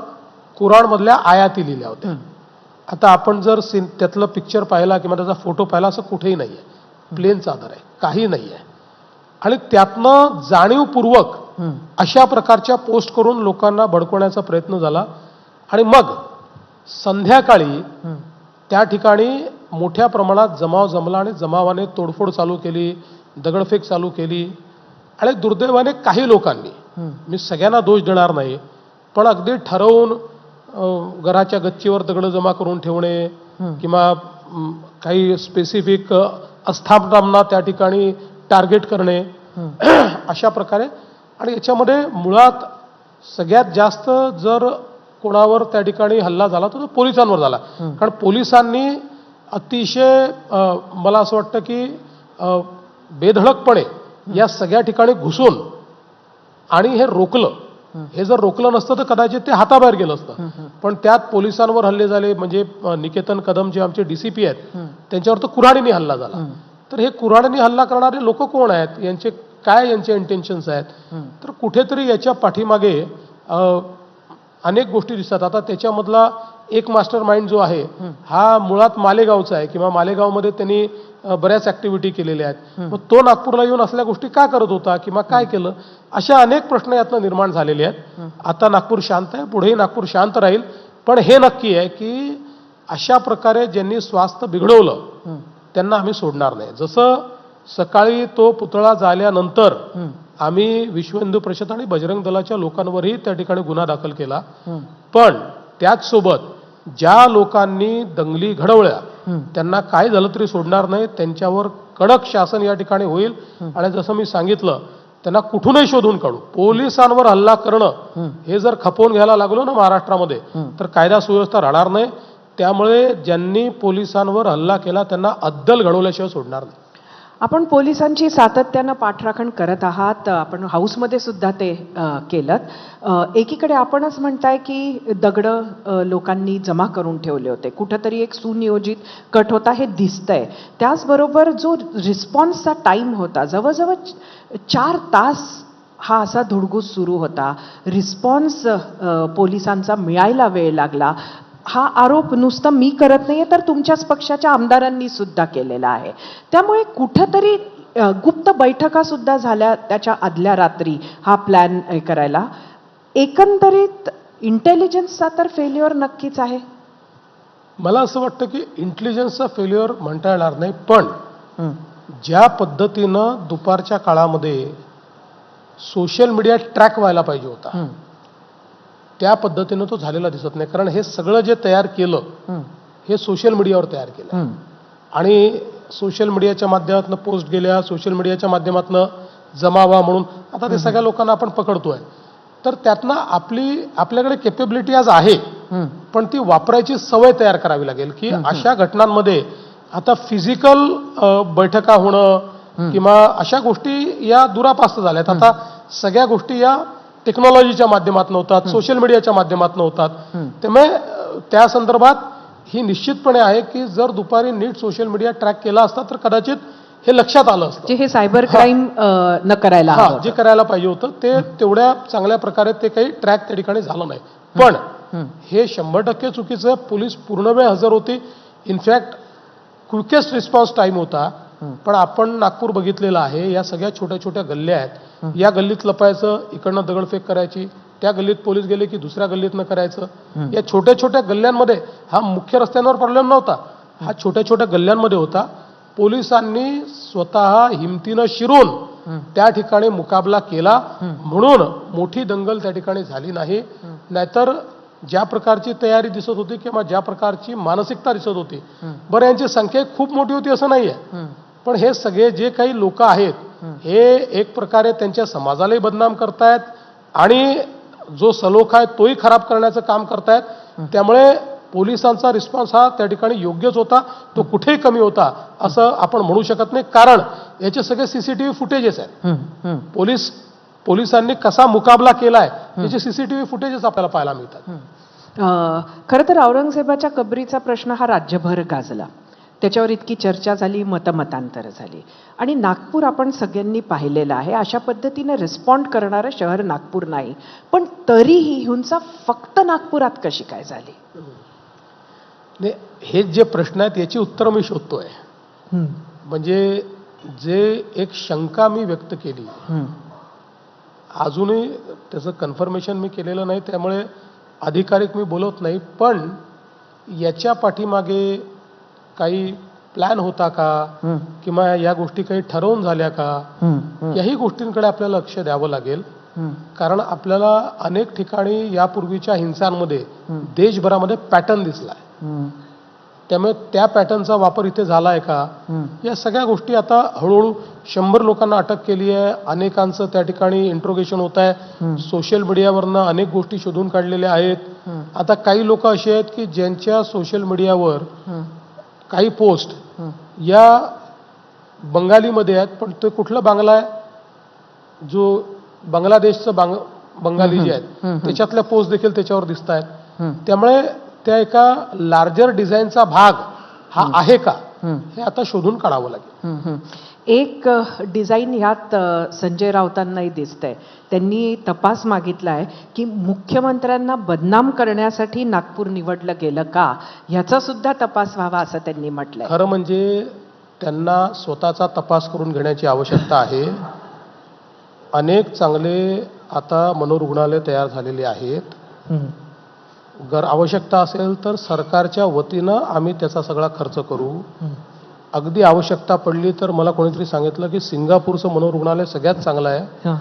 कुराणमधल्या आयाती लिहिल्या होत्या. आता आपण जर त्यातलं पिक्चर पाहिला किंवा त्याचा फोटो पाहिला असं कुठेही नाही आहे. प्लेन चादर आहे, काही नाही आहे. आणि त्यातनं जाणीवपूर्वक अशा प्रकारच्या पोस्ट करून लोकांना भडकवण्याचा प्रयत्न झाला. आणि मग संध्याकाळी त्या ठिकाणी मोठ्या प्रमाणात जमाव जमला आणि जमावाने तोडफोड चालू केली, दगडफेक चालू केली. आणि दुर्दैवाने काही लोकांनी, मी सगळ्यांना दोष देणार नाही, पण अगदी ठरवून घराच्या गच्चीवर दगड जमा करून ठेवणे किंवा काही स्पेसिफिक अस्थापनांना त्या ठिकाणी टार्गेट करणे अशा प्रकारे. आणि याच्यामध्ये मुळात सगळ्यात जास्त जर कोणावर त्या ठिकाणी हल्ला झाला तर तो पोलिसांवर झाला. कारण पोलिसांनी अतिशय मला असं वाटतं की बेधडकपणे या सगळ्या ठिकाणी घुसून आणि हे रोखलं. हे जर रोखलं नसतं तर कदाचित ते हाताबाहेर गेलं असतं. पण त्यात पोलिसांवर हल्ले झाले. म्हणजे निकेतन कदम जे आमचे डीसीपी आहेत त्यांच्यावर तर कुऱ्हाडीने हल्ला झाला. तर हे कुऱ्हाडीने हल्ला करणारे लोक कोण आहेत, यांचे काय यांचे इंटेन्शन्स आहेत, तर कुठेतरी याच्या पाठीमागे अनेक गोष्टी दिसतात. आता त्याच्यामधला एक मास्टर माइंड जो आहे हा मुळात मालेगावचा आहे किंवा मालेगावमध्ये त्यांनी बऱ्याच ऍक्टिव्हिटी केलेल्या आहेत. मग तो नागपूरला येऊन असल्या गोष्टी का करत होता किंवा काय केलं, अशा अनेक प्रश्न यातनं निर्माण झालेले आहेत. आता नागपूर शांत आहे, पुढेही नागपूर शांत राहील. पण हे नक्की आहे की अशा प्रकारे ज्यांनी स्वास्थ्य बिघडवलं त्यांना आम्ही सोडणार नाही. जसं सकाळी तो पुतळा जाळल्यानंतर आम्ही विश्व हिंदू परिषद आणि बजरंग दलाच्या लोकांवरही त्या ठिकाणी गुन्हा दाखल केला. पण त्याचसोबत ज्या लोकांनी दंगली घडवल्या त्यांना काय झालं तरी सोडणार नाही. त्यांच्यावर कडक शासन या ठिकाणी होईल. आणि जसं मी सांगितलं, त्यांना कुठूनही शोधून काढू. पोलिसांवर हल्ला करणं हे जर खपवून घ्यायला लागलो ना महाराष्ट्रामध्ये तर कायदा सुव्यवस्था राहणार नाही. त्यामुळे ज्यांनी पोलिसांवर हल्ला केला त्यांना अद्दल घडवल्याशिवाय सोडणार नाही. आपण पोलिसांची सातत्यानं पाठराखण करत आहात. आपण हाऊसमध्ये सुद्धा ते केलं. एकीकडे आपणच म्हणताय की दगड लोकांनी जमा करून ठेवले होते, कुठंतरी एक सुनियोजित कट होता हे दिसतंय. त्याचबरोबर जो रिस्पॉन्सचा टाईम होता, जवळजवळ 4 तास हा असा धुडगूस सुरू होता. रिस्पॉन्स पोलिसांचा मिळायला वेळ लागला. हा आरोप नुसतं मी करत नाहीये तर तुमच्याच पक्षाच्या आमदारांनी सुद्धा केलेला आहे. त्यामुळे कुठंतरी गुप्त बैठका सुद्धा झाल्या त्याच्या आदल्या रात्री हा प्लॅन करायला. एकंदरीत इंटेलिजन्सचा तर फेल्युअर नक्कीच आहे. मला असं वाटतं की इंटेलिजन्सचा फेल्युअर म्हणता येणार नाही, पण ज्या पद्धतीनं दुपारच्या काळामध्ये सोशल मीडिया ट्रॅक व्हायला पाहिजे होता त्या पद्धतीनं तो झालेला दिसत नाही. कारण हे सगळं जे तयार केलं हे सोशल मीडियावर तयार केलं आणि सोशल मीडियाच्या माध्यमातून पोस्ट गेल्या, सोशल मीडियाच्या माध्यमातून जमा व्हा म्हणून आता ते सगळ्या लोकांना आपण पकडतोय. तर त्यातनं आपल्याकडे कॅपेबिलिटी आज आहे, पण ती वापरायची सवय तयार करावी लागेल की अशा घटनांमध्ये आता फिजिकल बैठका होणं किंवा अशा गोष्टी या दुरापास्त झाल्यात. आता सगळ्या गोष्टी या टेक्नॉलॉजीच्या माध्यमातून होतात, सोशल मीडियाच्या माध्यमातून होतात. त्यामुळे त्या संदर्भात ही निश्चितपणे आहे की जर दुपारी नीट सोशल मीडिया ट्रॅक केला असता तर कदाचित हे लक्षात आलं असतं. जे हे सायबर क्राईम न करायला हवं जे करायला पाहिजे होतं ते तेवढ्या चांगल्या प्रकारे ते काही ट्रॅक त्या ठिकाणी झालं नाही. पण हे 100% चुकीचं आहे. पोलीस पूर्ण वेळ हजर होती. इनफॅक्ट क्विकेस्ट रिस्पॉन्स टाइम होता. पण आपण नागपूर बघितलेलं आहे. या सगळ्या छोट्या छोट्या गल्ल्या आहेत. या गल्लीत लपायचं, इकडनं दगडफेक करायची, त्या गल्लीत पोलीस गेले की दुसऱ्या गल्लीतनं करायचं. या छोट्या छोट्या गल्ल्यांमध्ये हा मुख्य रस्त्यांवर प्रॉब्लेम नव्हता, हा छोट्या छोट्या गल्ल्यांमध्ये होता. पोलिसांनी स्वतः हिमतीनं शिरून त्या ठिकाणी मुकाबला केला म्हणून मोठी दंगल त्या ठिकाणी झाली नाही. नाहीतर ज्या प्रकारची तयारी दिसत होती किंवा ज्या प्रकारची मानसिकता दिसत होती, बरं यांची संख्या खूप मोठी होती असं नाहीये, पण हे सगळे जे काही लोक आहेत हे एक प्रकारे त्यांच्या समाजालाही बदनाम करतायत आणि जो सलोखा आहे तोही खराब करण्याचं काम करतायत. त्यामुळे पोलिसांचा रिस्पॉन्स हा त्या ठिकाणी योग्यच होता, तो कुठेही कमी होता असं आपण म्हणू शकत नाही. कारण याचे सगळे सीसीटीव्ही फुटेजेस आहेत. पोलिसांनी कसा मुकाबला केलाय याचे सीसीटीव्ही फुटेजेस आपल्याला पाहायला मिळतात. खरं तर औरंगजेबाच्या कबरीचा प्रश्न हा राज्यभर गाजला, त्याच्यावर इतकी चर्चा झाली, मतमतांतर झाली आणि नागपूर आपण सगळ्यांनी पाहिलेलं आहे. अशा पद्धतीने रिस्पॉन्ड करणारं शहर नागपूर नाही, पण तरीही हिंसा फक्त नागपुरात कशी काय झाली? हे जे प्रश्न आहेत याची उत्तर मी शोधतोय. म्हणजे जे एक शंका मी व्यक्त केली, अजूनही त्याचं कन्फर्मेशन मी केलेलं नाही, त्यामुळे अधिकारिक मी बोलत नाही. पण याच्या पाठीमागे काही प्लॅन होता का किंवा या गोष्टी काही ठरवून झाल्या का, याही गोष्टींकडे आपल्याला लक्ष द्यावं लागेल. कारण आपल्याला अनेक ठिकाणी यापूर्वीच्या हिंसांमध्ये देशभरामध्ये पॅटर्न दिसलाय. त्यामुळे त्या पॅटर्नचा वापर इथे झालाय का, या सगळ्या गोष्टी आता हळूहळू 100 लोकांना अटक केली आहे, अनेकांचं त्या ठिकाणी इंट्रोगेशन होत आहे, सोशल मीडियावरनं अनेक गोष्टी शोधून काढलेल्या आहेत. आता काही लोक असे आहेत की ज्यांच्या सोशल मीडियावर काही पोस्ट या बंगालीमध्ये आहेत, पण ते कुठला बांगला आहे, जो बांगलादेशचं बंगाली जे आहेत त्याच्यातल्या पोस्ट देखील त्याच्यावर दिसत आहेत. त्यामुळे त्या एका लार्जर डिझाईनचा भाग हा आहे का हे आता शोधून काढावं लागेल. एक डिझाईन ह्यात संजय राऊतांनाही दिसतंय. त्यांनी तपास मागितलाय की मुख्यमंत्र्यांना बदनाम करण्यासाठी नागपूर निवडलं गेलं का, ह्याचा सुद्धा तपास व्हावा असं त्यांनी म्हटलंय. खरं म्हणजे त्यांना स्वतःचा तपास करून घेण्याची आवश्यकता आहे. अनेक चांगले आता मनोरुग्णालय तयार झालेले आहेत. जर आवश्यकता असेल तर सरकारच्या वतीनं आम्ही त्याचा सगळा खर्च करू. अगदी आवश्यकता पडली तर मला कोणीतरी सांगितलं की सिंगापूरचं मनोरुग्णालय सगळ्यात चांगलं आहे,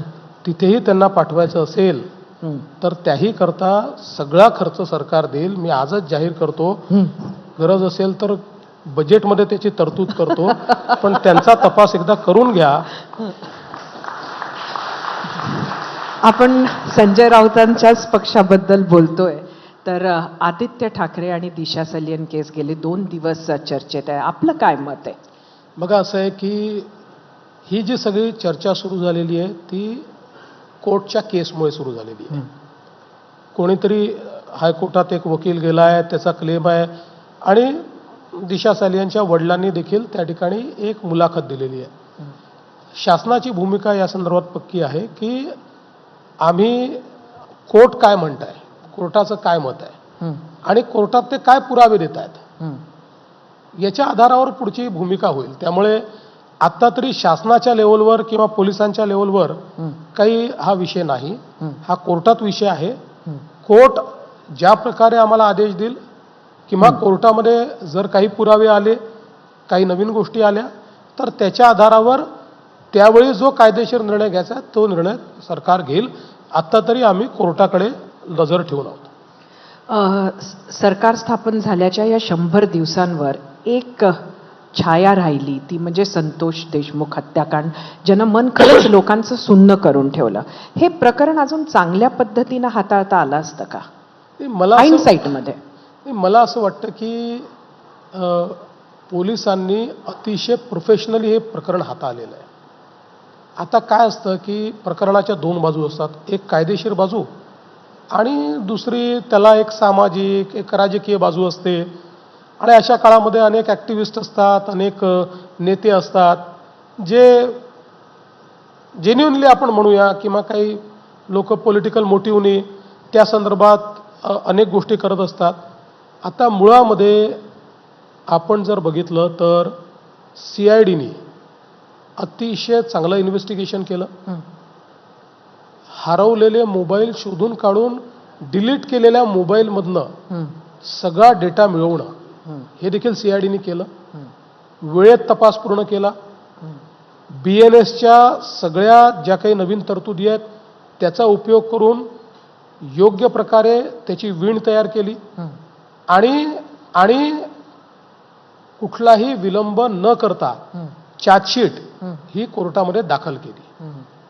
तिथेही त्यांना पाठवायचं असेल तर त्याही करता सगळा खर्च सरकार देईल. मी आजच जाहीर करतो, गरज असेल तर बजेटमध्ये त्याची तरतूद करतो, पण त्यांचा तपास एकदा करून घ्या. आपण संजय राऊतांच्याच पक्षाबद्दल बोलतोय तर आदित्य ठाकरे आणि दिशा सलियन केस गेले 2 दिवस चर्चेत आहे. आपलं काय मत आहे? बघा, असं आहे की ही जी सगळी चर्चा सुरू झालेली आहे ती कोर्टच्या केसमुळे सुरू झालेली आहे. कोणीतरी हायकोर्टात एक वकील गेला आहे, त्याचा क्लेम आहे आणि दिशा सलियनच्या वडिलांनी देखील त्या ठिकाणी एक मुलाखत दिलेली आहे. शासनाची भूमिका या संदर्भात पक्की आहे की आम्ही कोर्ट काय म्हणताय, कोर्टाचं काय मत आहे आणि कोर्टात ते काय पुरावे देत आहेत याच्या आधारावर पुढची भूमिका होईल. त्यामुळे आता तरी शासनाच्या लेवलवर किंवा पोलिसांच्या लेवलवर काही हा विषय नाही, हा कोर्टात विषय आहे. कोर्ट ज्या प्रकारे आम्हाला आदेश देईल किंवा कोर्टामध्ये जर काही पुरावे आले, काही नवीन गोष्टी आल्या, तर त्याच्या आधारावर त्यावेळी जो कायदेशीर निर्णय घ्यायचा तो निर्णय सरकार घेईल. आत्ता तरी आम्ही कोर्टाकडे नजर ठेवून आहोत. सरकार स्थापन झाल्याच्या या 100 दिवसांवर एक छाया राहिली, ती म्हणजे संतोष देशमुख हत्याकांड, ज्यानं मन खरंच लोकांचं सुन्न करून ठेवलं. हे प्रकरण अजून चांगल्या पद्धतीनं हाताळता आलं असतं का हाइंडसाइटमध्ये? मला असं वाटतं की पोलिसांनी अतिशय प्रोफेशनली हे प्रकरण हाताळलेलं आहे. आता काय असतं की प्रकरणाच्या 2 बाजू असतात, एक कायदेशीर बाजू आणि दुसरी त्याला एक सामाजिक, एक राजकीय बाजू असते. आणि अशा काळामध्ये अनेक ॲक्टिव्हिस्ट असतात, अनेक नेते असतात, जे जेन्युनली आपण म्हणूया किंवा काही लोक पॉलिटिकल मोटिव्हनी त्या संदर्भात अनेक गोष्टी करत असतात. आता मुळामध्ये आपण जर बघितलं तर CIDने अतिशय चांगलं इन्व्हेस्टिगेशन केलं. हरवलेले मोबाईल शोधून काढून डिलीट केलेल्या मोबाईलमधनं सगळा डेटा मिळवणं हे देखील CIDने केलं. वेळेत तपास पूर्ण केला. BNSच्या सगळ्या ज्या काही नवीन तरतुदी आहेत त्याचा उपयोग करून योग्य प्रकारे त्याची वीण तयार केली आणि कुठलाही विलंब न करता चार्जशीट ही कोर्टामध्ये दाखल केली.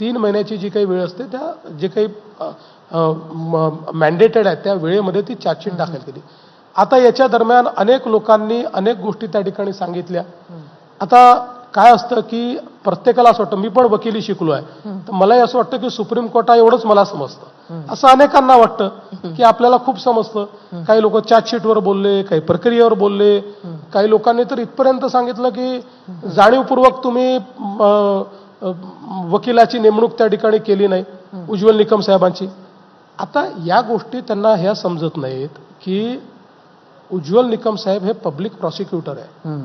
3 महिन्याची जी काही वेळ असते, त्या जे काही मॅन्डेटेड आहे त्या वेळेमध्ये ती चार्जशीट दाखल केली. आता याच्या दरम्यान अनेक लोकांनी अनेक गोष्टी त्या ठिकाणी सांगितल्या. आता काय असतं की प्रत्येकाला असं वाटतं, मी पण वकिली शिकलो आहे, तर मलाही असं वाटतं की सुप्रीम कोर्ट आहे एवढंच मला समजतं. असं अनेकांना वाटतं की आपल्याला खूप समजतं. काही लोक चार्जशीटवर बोलले, काही प्रक्रियेवर बोलले, काही लोकांनी तर इथपर्यंत सांगितलं की जाणीवपूर्वक तुम्ही वकिलाची नेमणूक त्या ठिकाणी केली नाही, उज्ज्वल निकम साहेबांची. आता या गोष्टी त्यांना ह्या समजत नाहीत की उज्ज्वल निकम साहेब हे पब्लिक प्रॉसिक्युटर आहे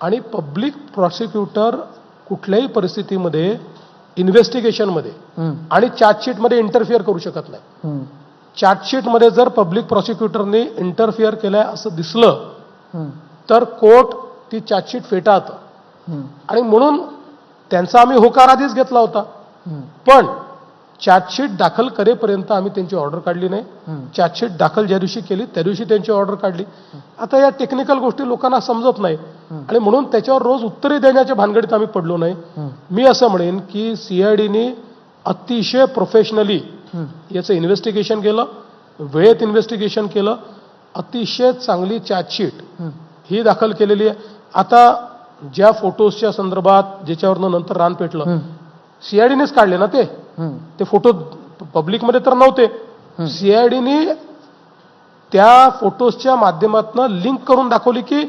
आणि पब्लिक प्रॉसिक्युटर कुठल्याही परिस्थितीमध्ये इन्व्हेस्टिगेशनमध्ये आणि चार्जशीटमध्ये इंटरफिअर करू शकत नाही. चार्जशीटमध्ये जर पब्लिक प्रॉसिक्युटरने इंटरफिअर केलंय असं दिसलं तर कोर्ट ती चार्जशीट फेटाळतं. आणि म्हणून त्यांचा आम्ही होकार आधीच घेतला होता, पण चार्जशीट दाखल करेपर्यंत आम्ही त्यांची ऑर्डर काढली नाही. चार्जशीट दाखल ज्या दिवशी केली त्या दिवशी त्यांची ऑर्डर काढली. आता या टेक्निकल गोष्टी लोकांना समजत नाही आणि म्हणून त्याच्यावर रोज उत्तरे देण्याच्या भानगडीत आम्ही पडलो नाही. मी असं म्हणेन की CIDने अतिशय प्रोफेशनली याचं इन्व्हेस्टिगेशन केलं, वेळेत इन्व्हेस्टिगेशन केलं, अतिशय चांगली चार्जशीट ही दाखल केलेली आहे. आता ज्या फोटोजच्या संदर्भात ज्याच्यावरनं नंतर रान पेटलं, CIDनेच काढले ना ते फोटो, पब्लिकमध्ये तर नव्हते. CIDने त्या फोटोजच्या माध्यमातून लिंक करून दाखवली की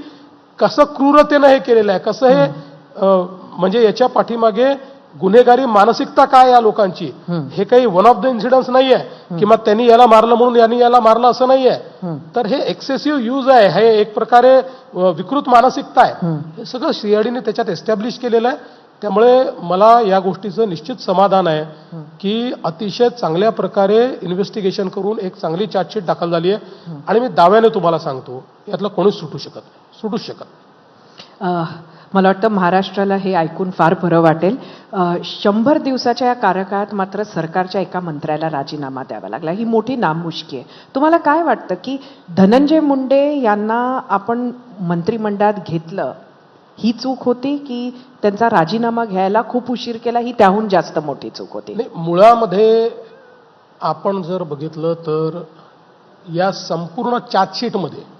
कसं क्रूरतेनं हे केलेलं आहे, कसं हे म्हणजे याच्या पाठीमागे गुन्हेगारी मानसिकता काय या लोकांची. हे काही वन ऑफ द इन्सिडन्स नाही आहे किंवा त्यांनी याला मारलं म्हणून यांनी याला मारलं असं नाही आहे. तर हे एक्सेसिव्ह यूज आहे, हे एक प्रकारे विकृत मानसिकता आहे. हे सगळं CIDने त्याच्यात एस्टॅब्लिश केलेलं आहे. त्यामुळे मला या गोष्टीचं निश्चित समाधान आहे की अतिशय चांगल्या प्रकारे इन्व्हेस्टिगेशन करून एक चांगली चार्जशीट दाखल झाली आहे. आणि मी दाव्याने तुम्हाला सांगतो, यातलं कोणीच सुटूच शकत नाही. मला वाटतं महाराष्ट्राला हे ऐकून फार बरं वाटेल. 100 दिवसाच्या या कार्यकाळात मात्र सरकारच्या एका मंत्र्याला राजीनामा द्यावा लागला. ही मोठी नामुष्की आहे. तुम्हाला काय वाटतं की धनंजय मुंडे यांना आपण मंत्रिमंडळात घेतलं ही चूक होती की त्यांचा राजीनामा घ्यायला खूप उशीर केला ही त्याहून जास्त मोठी चूक होती? मुळामध्ये आपण जर बघितलं तर या संपूर्ण चार्जशीटमध्ये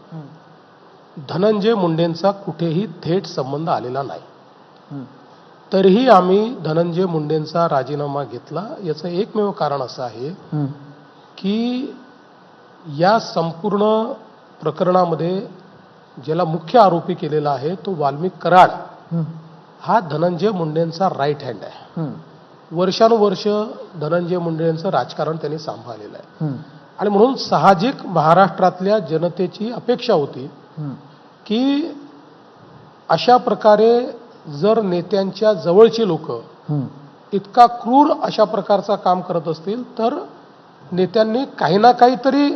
धनंजय मुंडेंचा कुठेही थेट संबंध आलेला नाही. तरीही आम्ही धनंजय मुंडेंचा राजीनामा घेतला. याचं एकमेव कारण असं आहे की या संपूर्ण प्रकरणामध्ये ज्याला मुख्य आरोपी केलेला आहे तो वाल्मिक कराड हा धनंजय मुंडेंचा राईट हँड आहे. वर्षानुवर्ष धनंजय मुंडेंचं राजकारण त्यांनी सांभाळलेलं आहे. आणि म्हणून साहजिक महाराष्ट्रातल्या जनतेची अपेक्षा होती की अशा प्रकारे जर नेत्यांच्या जवळची लोक इतका क्रूर अशा प्रकारचा काम करत असतील तर नेत्यांनी काही ना काहीतरी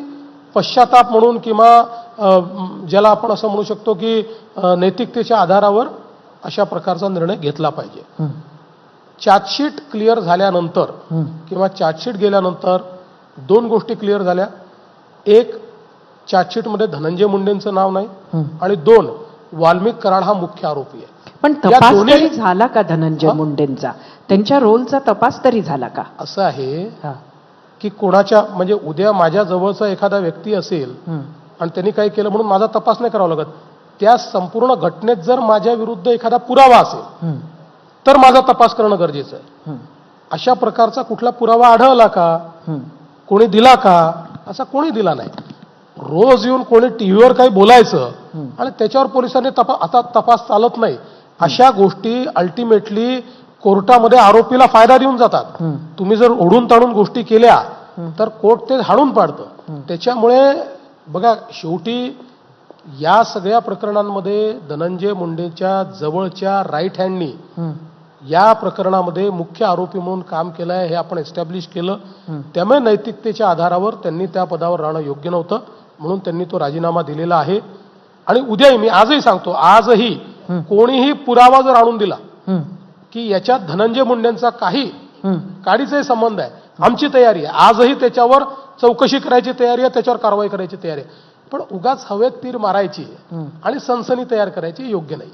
पश्चाताप म्हणून किंवा ज्याला आपण असं म्हणू शकतो की नैतिकतेच्या आधारावर अशा प्रकारचा निर्णय घेतला पाहिजे. चार्जशीट क्लिअर झाल्यानंतर किंवा चार्जशीट गेल्यानंतर दोन गोष्टी क्लिअर झाल्या. एक, चार्जशीटमध्ये धनंजय मुंडेंचं नाव नाही आणि दोन, वाल्मिक कराड हा मुख्य आरोपी आहे. पण या तपास दोन्ही- तरी झाला का धनंजय मुंडेंचा? त्यांच्या रोलचा तपास तरी झाला का? असं आहे की कोणाच्या म्हणजे उद्या माझ्या जवळचा एखादा व्यक्ती असेल आणि त्यांनी काही केलं म्हणून माझा तपास नाही करावा लागत. त्या संपूर्ण घटनेत जर माझ्या विरुद्ध एखादा पुरावा असेल तर माझा तपास करणं गरजेचं आहे. अशा प्रकारचा कुठला पुरावा आढळला का, कोणी दिला का? असा कोणी दिला नाही. रोज येऊन कोणी टीव्हीवर काही बोलायचं आणि त्याच्यावर पोलिसांनी आता तपास चालत नाही. अशा गोष्टी अल्टिमेटली कोर्टामध्ये आरोपीला फायदा देऊन जातात. तुम्ही जर ओढून ताणून गोष्टी केल्या तर कोर्ट ते हाणून पाडतं. त्याच्यामुळे बघा, शेवटी या सगळ्या प्रकरणांमध्ये धनंजय मुंडेच्या जवळच्या राईट हँडनी या प्रकरणामध्ये मुख्य आरोपी म्हणून काम केलं आहे हे आपण एस्टॅब्लिश केलं. त्यामुळे नैतिकतेच्या आधारावर त्यांनी त्या पदावर राहणं योग्य नव्हतं म्हणून त्यांनी तो राजीनामा दिलेला आहे. आणि उद्याही मी आजही सांगतो, आजही कोणीही पुरावा जर आणून दिला की याच्यात धनंजय मुंडेंचा काही काडीचाही संबंध आहे, आमची तयारी आहे. आजही त्याच्यावर चौकशी करायची तयारी आहे, त्याच्यावर कारवाई करायची तयारी आहे. पण उगाच हवेत तीर मारायची आणि सनसनी तयार करायची योग्य नाही.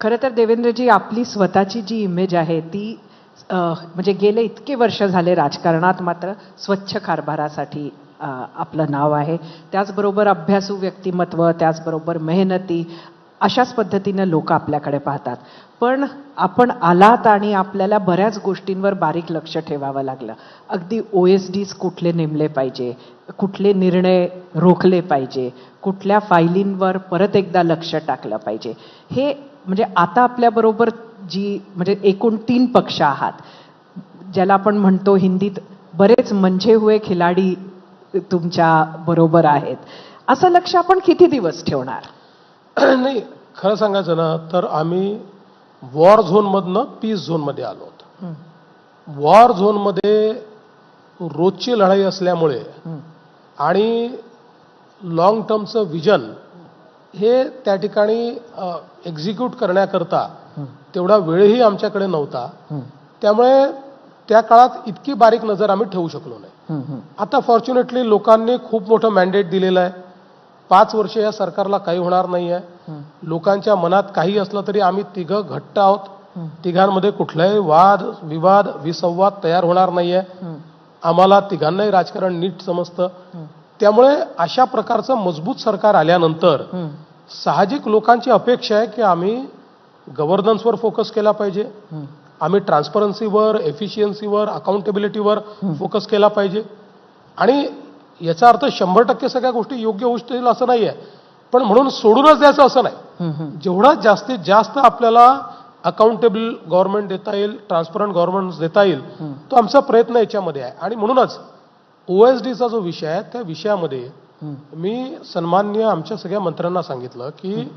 खरं तर देवेंद्रजी, आपली स्वतःची जी इमेज आहे ती म्हणजे गेले इतके वर्ष झाले राजकारणात मात्र स्वच्छ कारभारासाठी आपलं नाव आहे. त्याचबरोबर अभ्यासू व्यक्तिमत्व, त्याचबरोबर मेहनती, अशाच पद्धतीनं लोक आपल्याकडे पाहतात. पण आपण आलात आणि आपल्याला बऱ्याच गोष्टींवर बारीक लक्ष ठेवावं लागलं. अगदी OSDs कुठले नेमले पाहिजे, कुठले निर्णय रोखले पाहिजे, कुठल्या फायलींवर परत एकदा लक्ष टाकलं पाहिजे. हे म्हणजे आता आपल्याबरोबर जी म्हणजे एकूण 3 पक्ष आहात, ज्याला आपण म्हणतो हिंदीत बरेच मंझे हुए खिलाडी तुमच्या बरोबर आहेत. असं लक्ष आपण किती दिवस ठेवणार? नाही, खरं सांगायचं ना तर आम्ही वॉर झोनमधनं पीस झोनमध्ये आलो होतो. वॉर झोनमध्ये रोजची लढाई असल्यामुळे आणि लॉंग टर्मचं विजन हे त्या ठिकाणी एक्झिक्यूट करण्याकरता तेवढा वेळही आमच्याकडे नव्हता. त्यामुळे त्या काळात इतकी बारीक नजर आम्ही ठेवू शकलो नाही. आता फॉर्च्युनेटली लोकांनी खूप मोठं मॅन्डेट दिलेलं आहे. 5 वर्ष या सरकारला काही होणार नाही आहे. लोकांच्या मनात काही असलं तरी आम्ही तिघं घट्ट आहोत. तिघांमध्ये कुठलाही वाद विवाद विसंवाद तयार होणार नाहीये. आम्हाला तिघांनाही राजकारण नीट समजतं. त्यामुळे अशा प्रकारचं मजबूत सरकार आल्यानंतर साहजिक लोकांची अपेक्षा आहे की आम्ही गव्हर्नन्सवर फोकस केला पाहिजे, आम्ही ट्रान्सपरन्सीवर, एफिशियन्सीवर, अकाउंटेबिलिटीवर फोकस केला पाहिजे. आणि याचा अर्थ 100% सगळ्या गोष्टी योग्य होऊ शकतील असं नाहीये, पण म्हणून सोडूनच द्यायचं असं नाही. जेवढं जास्तीत जास्त आपल्याला अकाउंटेबल गव्हर्नमेंट देता येईल, ट्रान्सपरंट गव्हर्नमेंट देता येईल, तो आमचा प्रयत्न याच्यामध्ये आहे. आणि म्हणूनच OSDचा जो विषय आहे त्या विषयामध्ये मी सन्माननीय आमच्या सगळ्या मंत्र्यांना सांगितलं की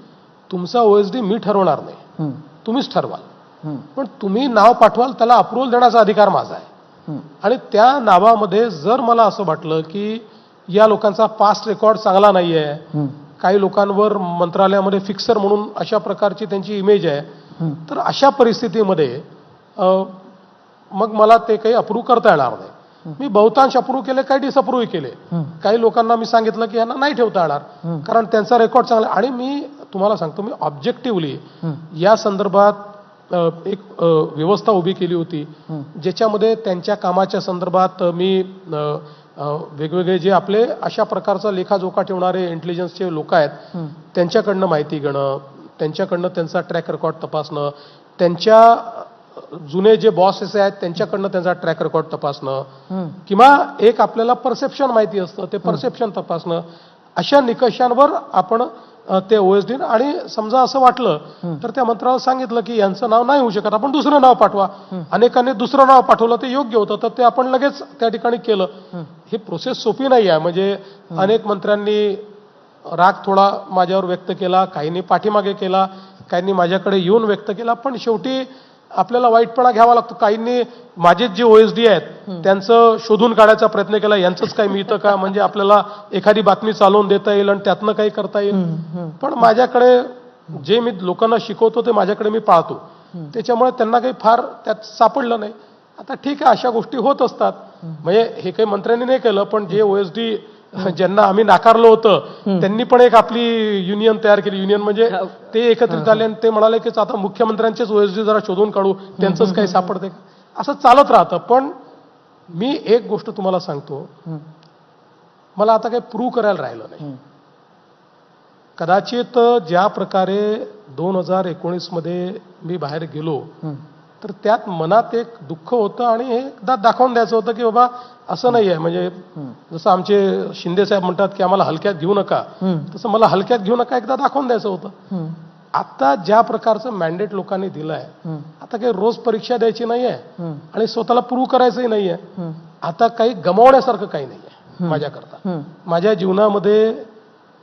तुमचा OSD मी ठरवणार नाही, तुम्हीच ठरवाल. पण तुम्ही नाव पाठवाल त्याला अप्रुव्हल देण्याचा अधिकार माझा आहे. आणि त्या नावामध्ये जर मला असं वाटलं की या लोकांचा पास्ट रेकॉर्ड चांगला नाहीये, काही लोकांवर मंत्रालयामध्ये फिक्सर म्हणून अशा प्रकारची त्यांची इमेज आहे, तर अशा परिस्थितीमध्ये मग मला ते काही अप्रूव्ह करता येणार नाही. मी बहुतांश अप्रूव्ह केले, काही डिसअप्रूव्ह केले. काही लोकांना मी सांगितलं की यांना नाही ठेवता येणार कारण त्यांचा रेकॉर्ड चांगला. आणि मी तुम्हाला सांगतो, मी ऑब्जेक्टिव्हली या संदर्भात एक व्यवस्था उभी केली होती ज्याच्यामध्ये त्यांच्या कामाच्या संदर्भात मी वेगवेगळे जे आपले अशा प्रकारचा लेखाजोखा ठेवणारे इंटेलिजन्सचे लोक आहेत त्यांच्याकडनं माहिती घेणं, त्यांच्याकडनं त्यांचा ट्रॅक रेकॉर्ड तपासणं, त्यांच्या जुने जे बॉसेस आहेत त्यांच्याकडनं त्यांचा ट्रॅक रेकॉर्ड तपासणं, किंवा एक आपल्याला परसेप्शन माहिती असतं ते परसेप्शन तपासणं, अशा निकषांवर आपण ते OSD. आणि समजा असं वाटलं तर त्या मंत्र्याला सांगितलं की यांचं नाव नाही होऊ शकत, आपण दुसरं नाव पाठवा. अनेकांनी दुसरं नाव पाठवलं, ते योग्य होतं तर ते आपण लगेच त्या ठिकाणी केलं. ही प्रोसेस सोपी नाही आहे. म्हणजे अनेक मंत्र्यांनी राग थोडा माझ्यावर व्यक्त केला, काहींनी पाठीमागे केला, काहींनी माझ्याकडे येऊन व्यक्त केला, पण शेवटी आपल्याला वाईटपणा घ्यावा लागतो. काहींनी माझेच जे OSD आहेत त्यांचं शोधून काढायचा प्रयत्न केला, यांचंच काही मिळतं का, म्हणजे आपल्याला एखादी बातमी चालवून देता येईल आणि त्यातनं काही करता येईल. पण माझ्याकडे जे मी लोकांना शिकवतो ते माझ्याकडे मी पाळतो, त्याच्यामुळे त्यांना काही फार त्यात सापडलं नाही. आता ठीक आहे, अशा गोष्टी होत असतात. म्हणजे हे काही मंत्र्यांनी नाही केलं, पण जे OSD ज्यांना आम्ही नाकारलं होतं त्यांनी पण एक आपली युनियन तयार केली. युनियन म्हणजे ते एकत्रित झाले आणि ते म्हणाले की आता मुख्यमंत्र्यांचेच OSD जरा शोधून काढू, त्यांचंच काही सापडते. असं चालत राहतं. पण मी एक गोष्ट तुम्हाला सांगतो, मला आता काही प्रूव्ह करायला राहिलं नाही. कदाचित ज्या प्रकारे 2019 मध्ये मी बाहेर गेलो, तर त्यात मनात एक दुःख होतं आणि हे एकदा दाखवून द्यायचं होतं की बाबा असं नाही आहे. म्हणजे जसं आमचे शिंदे साहेब म्हणतात की आम्हाला हलक्यात घेऊ नका, तसं मला हलक्यात घेऊ नका एकदा दाखवून द्यायचं होतं. आता ज्या प्रकारचं मॅन्डेट लोकांनी दिलंय, आता काही रोज परीक्षा द्यायची नाहीये आणि स्वतःला प्रूव्ह करायचंही नाहीये. आता काही गमावण्यासारखं काही नाहीये माझ्याकरता. माझ्या जीवनामध्ये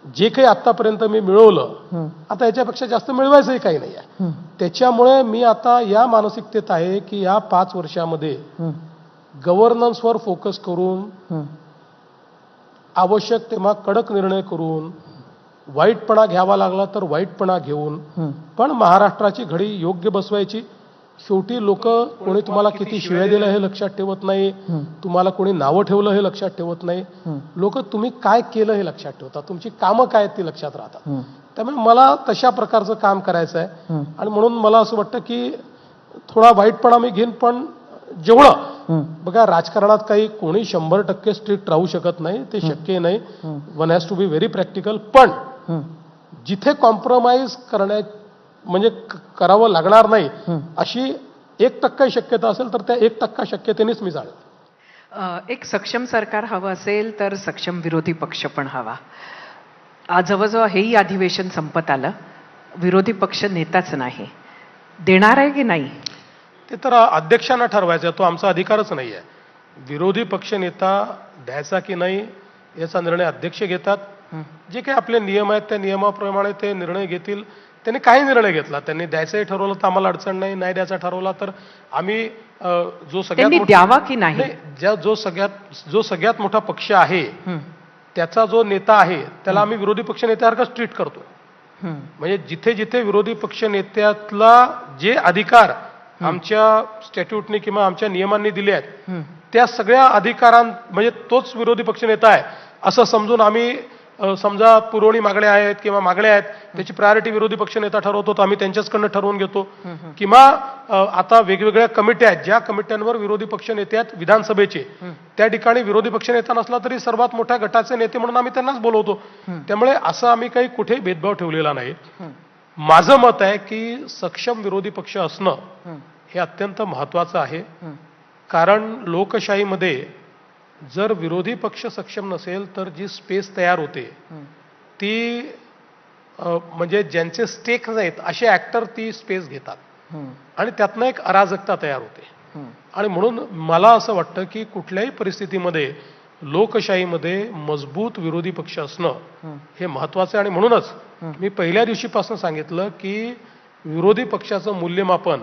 जे काही आतापर्यंत मी मिळवलं, आता याच्यापेक्षा जास्त मिळवायचंही काही नाही आहे. त्याच्यामुळे मी आता या मानसिकतेत आहे की या 5 वर्षामध्ये गव्हर्नन्सवर फोकस करून, आवश्यक तेव्हा कडक निर्णय करून, वाईटपणा घ्यावा लागला तर वाईटपणा घेऊन, पण महाराष्ट्राची घडी योग्य बसवायची. शेवटी लोक कोणी तुम्हाला किती शिव्या दिल्या हे लक्षात ठेवत नाही, तुम्हाला कोणी नावं ठेवलं हे लक्षात ठेवत नाही. लोक तुम्ही काय केलं हे लक्षात ठेवतात, तुमची कामं काय आहेत ती लक्षात राहतात. त्यामुळे मला तशा प्रकारचं काम करायचं आहे आणि म्हणून मला असं वाटतं की थोडा वाईटपणा मी घेईन, पण जेवढं बघा राजकारणात काही कोणी 100% स्ट्रिक्ट राहू शकत नाही, ते शक्य नाही. One has to be very practical. पण जिथे कॉम्प्रोमाइज म्हणजे करावं लागणार नाही अशी 1% शक्यता असेल तर त्या 1% शक्यतेनेच मी जाणेल. एक सक्षम सरकार हवं असेल तर सक्षम विरोधी पक्ष पण हवा. आज जवळजवळ हेही अधिवेशन संपत आलं, विरोधी पक्ष नेताच नाही. देणार आहे की नाही ते तर अध्यक्षांना ठरवायचं, तो आमचा अधिकारच नाही आहे. विरोधी पक्ष नेता द्यायचा की नाही याचा निर्णय अध्यक्ष घेतात. जे काही आपले नियम आहेत त्या नियमाप्रमाणे ते निर्णय घेतील. त्यांनी काही निर्णय घेतला, त्यांनी द्यायचंही ठरवलं तर आम्हाला अडचण नाही, नाही द्यायचा ठरवला तर आम्ही जो द्यावा की नाही, जो सगळ्यात मोठा पक्ष आहे त्याचा जो नेता आहे त्याला आम्ही विरोधी पक्ष नेत्यासारखंच ट्रीट करतो. म्हणजे जिथे जिथे विरोधी पक्ष नेत्यातला जे अधिकार आमच्या स्टॅट्यूटनी किंवा आमच्या नियमांनी दिले आहेत त्या सगळ्या म्हणजे तोच विरोधी पक्ष नेता आहे असं समजून आम्ही समजा पुरवणी मागण्या आहेत किंवा मागण्या आहेत त्याची प्रायोरिटी विरोधी पक्ष नेता ठरवतो, तर आम्ही त्यांच्याचकडनं ठरवून घेतो. किंवा आता वेगवेगळ्या कमिट्या आहेत, ज्या कमिट्यांवर विरोधी पक्ष नेते आहेत विधानसभेचे, त्या ठिकाणी विरोधी पक्ष नेता नसला तरी सर्वात मोठ्या गटाचे नेते म्हणून आम्ही त्यांनाच बोलवतो. त्यामुळे असं आम्ही काही कुठेही भेदभाव ठेवलेला नाही. माझं मत आहे की सक्षम विरोधी पक्ष असणं हे अत्यंत महत्वाचं आहे. कारण लोकशाहीमध्ये जर विरोधी पक्ष सक्षम नसेल तर जी स्पेस तयार होते ती म्हणजे ज्यांचे स्टेक्स आहेत असे ऍक्टर ती स्पेस घेतात आणि त्यातनं एक अराजकता तयार होते. आणि म्हणून मला असं वाटतं की कुठल्याही परिस्थितीमध्ये लोकशाहीमध्ये मजबूत विरोधी पक्ष असणं हे महत्वाचं आहे. आणि म्हणूनच मी पहिल्या दिवशीपासून सांगितलं की विरोधी पक्षाचं मूल्यमापन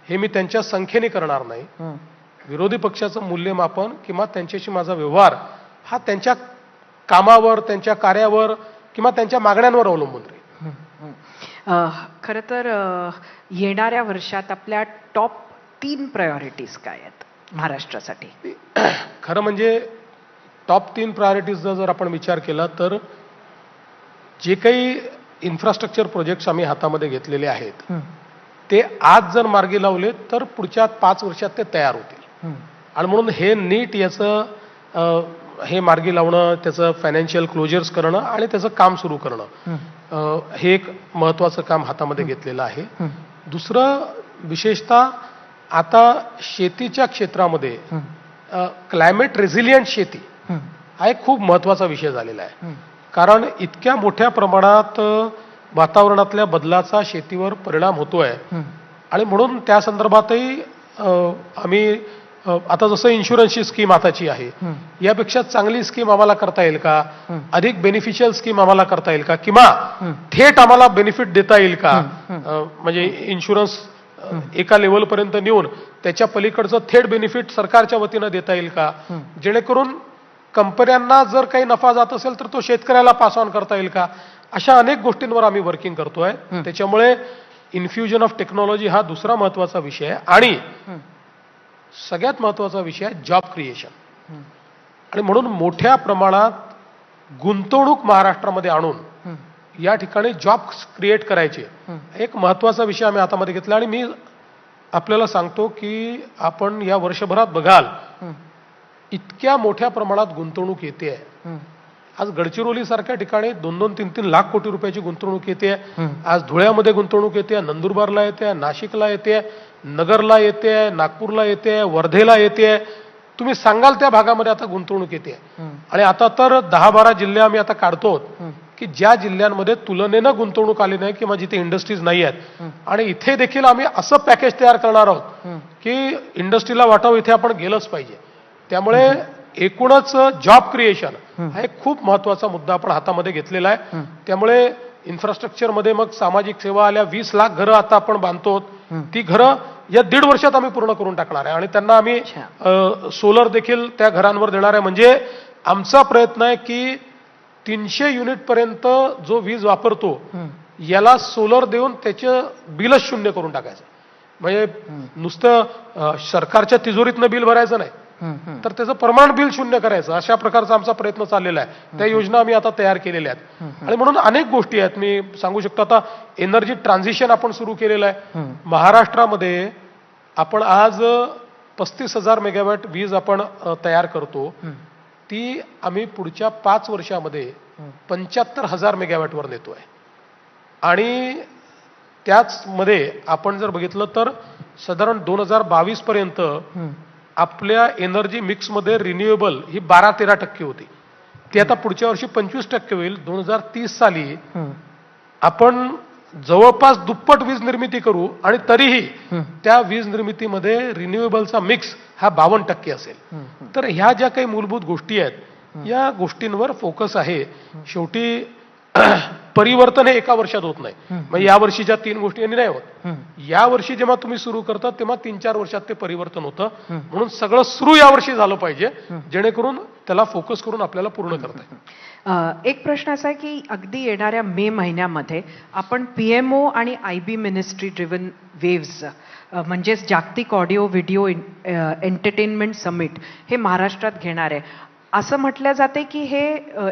हे मी त्यांच्या संख्येने करणार नाही. विरोधी पक्षाचं मूल्यमापन किंवा त्यांच्याशी माझा व्यवहार हा त्यांच्या कामावर, त्यांच्या कार्यावर किंवा त्यांच्या मागण्यांवर अवलंबून राहील. खरं तर येणाऱ्या वर्षात आपल्या टॉप 3 प्रायोरिटीज काय आहेत महाराष्ट्रासाठी? खरं म्हणजे टॉप 3 प्रायोरिटीजचा जर आपण विचार केला तर जे काही इन्फ्रास्ट्रक्चर प्रोजेक्ट्स आम्ही हातामध्ये घेतलेले आहेत ते आज जर मार्गी लावले तर पुढच्या 5 वर्षात ते तयार होतील. आणि म्हणून हे नीट याचं हे मार्गी लावणं, त्याचं फायनान्शियल क्लोजर्स करणं आणि त्याचं काम सुरू करणं हे एक महत्वाचं काम हातामध्ये घेतलेलं आहे. दुसरं विशेषतः आता शेतीच्या क्षेत्रामध्ये क्लायमेट रेझिलियंट शेती हा एक खूप महत्वाचा विषय झालेला आहे. कारण इतक्या मोठ्या प्रमाणात वातावरणातल्या बदलाचा शेतीवर परिणाम होतोय आणि म्हणून त्या संदर्भातही आम्ही आता जसं इन्शुरन्सची स्कीम आताची आहे, यापेक्षा चांगली स्कीम आम्हाला करता येईल का, अधिक बेनिफिशियल स्कीम आम्हाला करता येईल का, किंवा थेट आम्हाला बेनिफिट देता येईल का, म्हणजे इन्शुरन्स एका लेवलपर्यंत नेऊन त्याच्या पलीकडचं थेट बेनिफिट सरकारच्या वतीनं देता येईल का, जेणेकरून कंपन्यांना जर काही नफा जात असेल तर तो शेतकऱ्याला पास ऑन करता येईल का, अशा अनेक गोष्टींवर आम्ही वर्किंग करतोय. त्याच्यामुळे इन्फ्युजन ऑफ टेक्नॉलॉजी हा दुसरा महत्वाचा विषय आहे. आणि सगळ्यात महत्वाचा विषय आहे जॉब क्रिएशन. आणि म्हणून मोठ्या प्रमाणात गुंतवणूक महाराष्ट्रामध्ये आणून या ठिकाणी जॉब क्रिएट करायचे एक महत्वाचा विषय आम्ही हातामध्ये घेतला. आणि मी आपल्याला सांगतो की आपण या वर्षभरात बघाल इतक्या मोठ्या प्रमाणात गुंतवणूक येते. आज गडचिरोली सारख्या ठिकाणी 2-2, 3-3 लाख कोटी रुपयाची गुंतवणूक येते. आज धुळ्यामध्ये गुंतवणूक येते, नंदुरबारला येते, नाशिकला येते, नगरला येते, नागपूरला येते, वर्धेला येते. तुम्ही सांगाल त्या भागामध्ये आता गुंतवणूक येते. आणि आता तर 10-12 जिल्हे आम्ही आता काढतो की ज्या जिल्ह्यांमध्ये तुलनेनं गुंतवणूक आली नाही किंवा जिथे इंडस्ट्रीज नाही आहेत. आणि इथे देखील आम्ही असं पॅकेज तयार करणार आहोत की इंडस्ट्रीला वाटावं इथे आपण गेलंच पाहिजे. त्यामुळे एकूणच जॉब क्रिएशन हा एक खूप महत्वाचा मुद्दा आपण हातामध्ये घेतलेला आहे. त्यामुळे इन्फ्रास्ट्रक्चरमध्ये मग सामाजिक सेवा आल्या, 20 लाख घरं आता आपण बांधतो. ती घरं या 1.5 वर्षात आम्ही पूर्ण करून टाकणार आहे. आणि त्यांना आम्ही सोलर देखील त्या घरांवर देणार आहे. म्हणजे आमचा प्रयत्न आहे की 300 युनिट पर्यंत जो वीज वापरतो याला सोलर देऊन त्याचं बिलच शून्य करून टाकायचं. म्हणजे नुसतं सरकारच्या तिजोरीतनं बिल भरायचं नाही तर त्याचं प्रमाण बिल शून्य करायचं, अशा प्रकारचा आमचा प्रयत्न चाललेला आहे. त्या योजना आम्ही आता तयार केलेल्या आहेत. आणि म्हणून अनेक गोष्टी आहेत. मी सांगू शकतो आता एनर्जी ट्रान्झिशन आपण सुरू केलेलं आहे. महाराष्ट्रामध्ये आपण आज 35,000 मेगावॅट वीज आपण तयार करतो. ती आम्ही पुढच्या 5 वर्षामध्ये 75,000 मेगावॅटवर नेतोय. आणि त्याचमध्ये आपण जर बघितलं तर साधारण 2022 पर्यंत आपल्या एनर्जी मिक्समध्ये रिन्युएबल ही 12-13% होती. ती आता पुढच्या वर्षी 25% होईल. 2030 साली आपण जवळपास दुप्पट वीज निर्मिती करू आणि तरीही त्या वीज निर्मितीमध्ये रिन्युएबलचा मिक्स हा 52% असेल. तर ह्या ज्या काही मूलभूत गोष्टी आहेत या गोष्टींवर फोकस आहे. शेवटी परिवर्तन हे एका वर्षात होत नाही. मग या वर्षीच्या 3 गोष्टी यांनी नाही होत. या वर्षी जेव्हा तुम्ही सुरू करता तेव्हा 3-4 वर्षात ते परिवर्तन होतं. म्हणून सगळं सुरू या वर्षी झालं पाहिजे जेणेकरून त्याला फोकस करून आपल्याला पूर्ण करता येईल. एक प्रश्न असा आहे की अगदी येणाऱ्या मे महिन्यामध्ये आपण PMO आणि IB मिनिस्ट्री ड्रिव्हन वेव्स म्हणजेच जागतिक ऑडिओ व्हिडिओ एंटरटेनमेंट समिट हे महाराष्ट्रात घेणार आहे. असं म्हटलं जाते की हे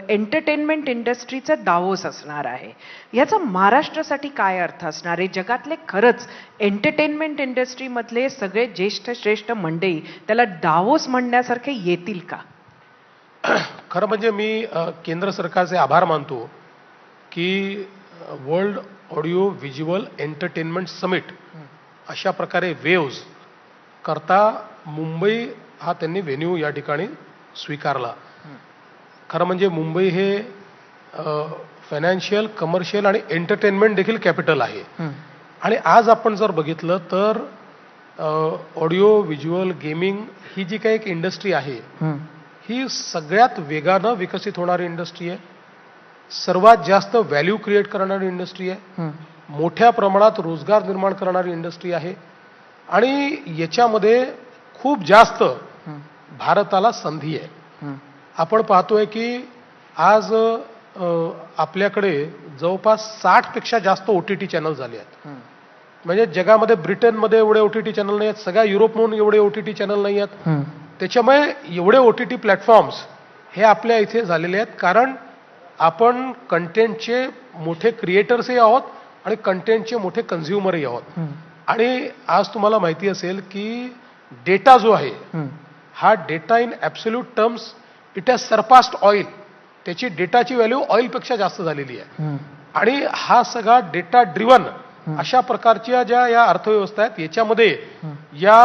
एंटरटेनमेंट इंडस्ट्रीचं दावोस असणार आहे. याचा महाराष्ट्रासाठी काय अर्थ असणार आहे? जगातले खरंच एंटरटेनमेंट इंडस्ट्रीमधले सगळे ज्येष्ठ श्रेष्ठ मंडळी त्याला दावोस म्हणण्यासारखे येतील का? खरं म्हणजे मी केंद्र सरकारचे आभार मानतो की world audio visual entertainment summit अशा प्रकारे वेव्ज करता मुंबई हा त्यांनी व्हेन्यू या ठिकाणी स्वीकारला. खरं म्हणजे मुंबई हे फायनान्शियल, कमर्शियल आणि एंटरटेनमेंट देखील कॅपिटल आहे. आणि आज आपण जर बघितलं तर ऑडिओ व्हिज्युअल गेमिंग ही जी काही एक इंडस्ट्री आहे ही सगळ्यात वेगानं विकसित होणारी इंडस्ट्री आहे. सर्वात जास्त व्हॅल्यू क्रिएट करणारी इंडस्ट्री आहे. मोठ्या प्रमाणात रोजगार निर्माण करणारी इंडस्ट्री आहे. आणि याच्यामध्ये खूप जास्त भारताला संधी आहे. आपण पाहतोय की आज आपल्याकडे जवळपास 60 पेक्षा जास्त OTT चॅनल झाले आहेत. म्हणजे जगामध्ये ब्रिटनमध्ये एवढे OTT चॅनल नाही आहेत, सगळ्या युरोप म्हणून एवढे OTT चॅनल नाही आहेत. त्याच्यामुळे एवढे OTT प्लॅटफॉर्म्स हे आपल्या इथे झालेले आहेत कारण आपण कंटेंटचे मोठे क्रिएटर्सही आहोत आणि कंटेंटचे मोठे कन्झ्युमरही आहोत. आणि आज तुम्हाला माहिती असेल की डेटा जो आहे हा data in absolute terms it has surpassed oil. त्याची डेटाची व्हॅल्यू ऑइलपेक्षा जास्त झालेली आहे. आणि हा सगळा डेटा ड्रिव्हन अशा प्रकारच्या ज्या या अर्थव्यवस्था आहेत याच्यामध्ये या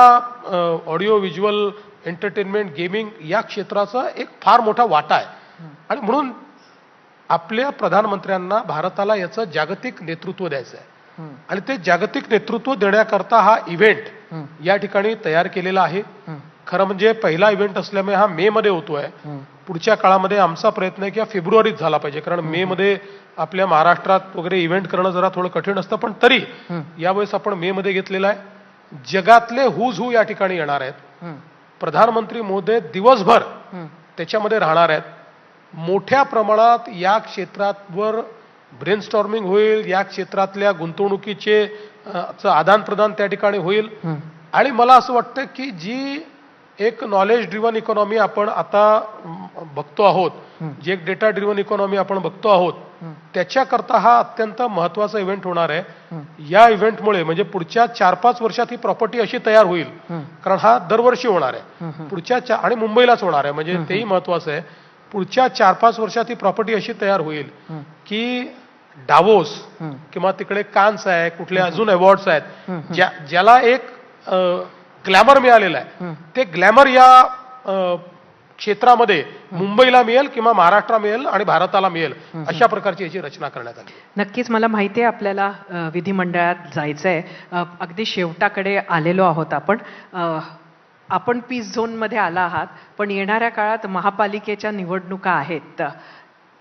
ऑडिओ व्हिज्युअल एंटरटेनमेंट गेमिंग या क्षेत्राचा एक फार मोठा वाटा आहे. आणि म्हणून आपल्या प्रधानमंत्र्यांना भारताला याचं जागतिक नेतृत्व द्यायचं आहे. आणि ते जागतिक नेतृत्व देण्याकरता हा इव्हेंट या ठिकाणी तयार केलेला आहे. खरं म्हणजे पहिला इव्हेंट असल्यामुळे हा मे मध्ये होतोय. पुढच्या काळामध्ये आमचा प्रयत्न आहे की हा फेब्रुवारीत झाला पाहिजे, कारण मे मध्ये आपल्या महाराष्ट्रात वगैरे इव्हेंट करणं जरा थोडं कठीण असतं. पण तरी यावेळेस आपण मे मध्ये घेतलेला आहे. जगातले हुज हू या ठिकाणी येणार आहेत. प्रधानमंत्री महोदय दिवसभर त्याच्यामध्ये राहणार आहेत. मोठ्या प्रमाणात या क्षेत्रावर ब्रेनस्टॉर्मिंग होईल, या क्षेत्रातल्या गुंतवणुकीचे आदान प्रदान त्या ठिकाणी होईल. आणि मला असं वाटतं की जी एक नॉलेज ड्रिव्हन इकॉनॉमी आपण आता बघतो आहोत, जी एक डेटा ड्रिव्हन इकॉनॉमी आपण बघतो आहोत, त्याच्याकरता हा अत्यंत महत्वाचा इव्हेंट होणार आहे. या इव्हेंटमुळे म्हणजे पुढच्या 4-5 वर्षात ही प्रॉपर्टी अशी तयार होईल, कारण हा दरवर्षी होणार आहे पुढच्या आणि मुंबईलाच होणार आहे, म्हणजे तेही महत्वाचं आहे. पुढच्या 4-5 वर्षात ही प्रॉपर्टी अशी तयार होईल की डावोस किंवा तिकडे कान्स आहे, कुठले अजून अवॉर्ड्स आहेत, ज्याला एक ग्लॅमर मिळालेला आहे, ते ग्लॅमर या क्षेत्रामध्ये मुंबईला मिळेल किंवा महाराष्ट्राला मिळेल आणि भारताला मिळेल, अशा प्रकारची याची रचना करण्यात आली. नक्कीच मला माहिती आहे आपल्याला विधिमंडळात जायचंय. अगदी शेवटाकडे आलेलो आहोत आपण. आपण पीस झोनमध्ये आला आहात, पण येणाऱ्या काळात महापालिकेच्या निवडणुका आहेत.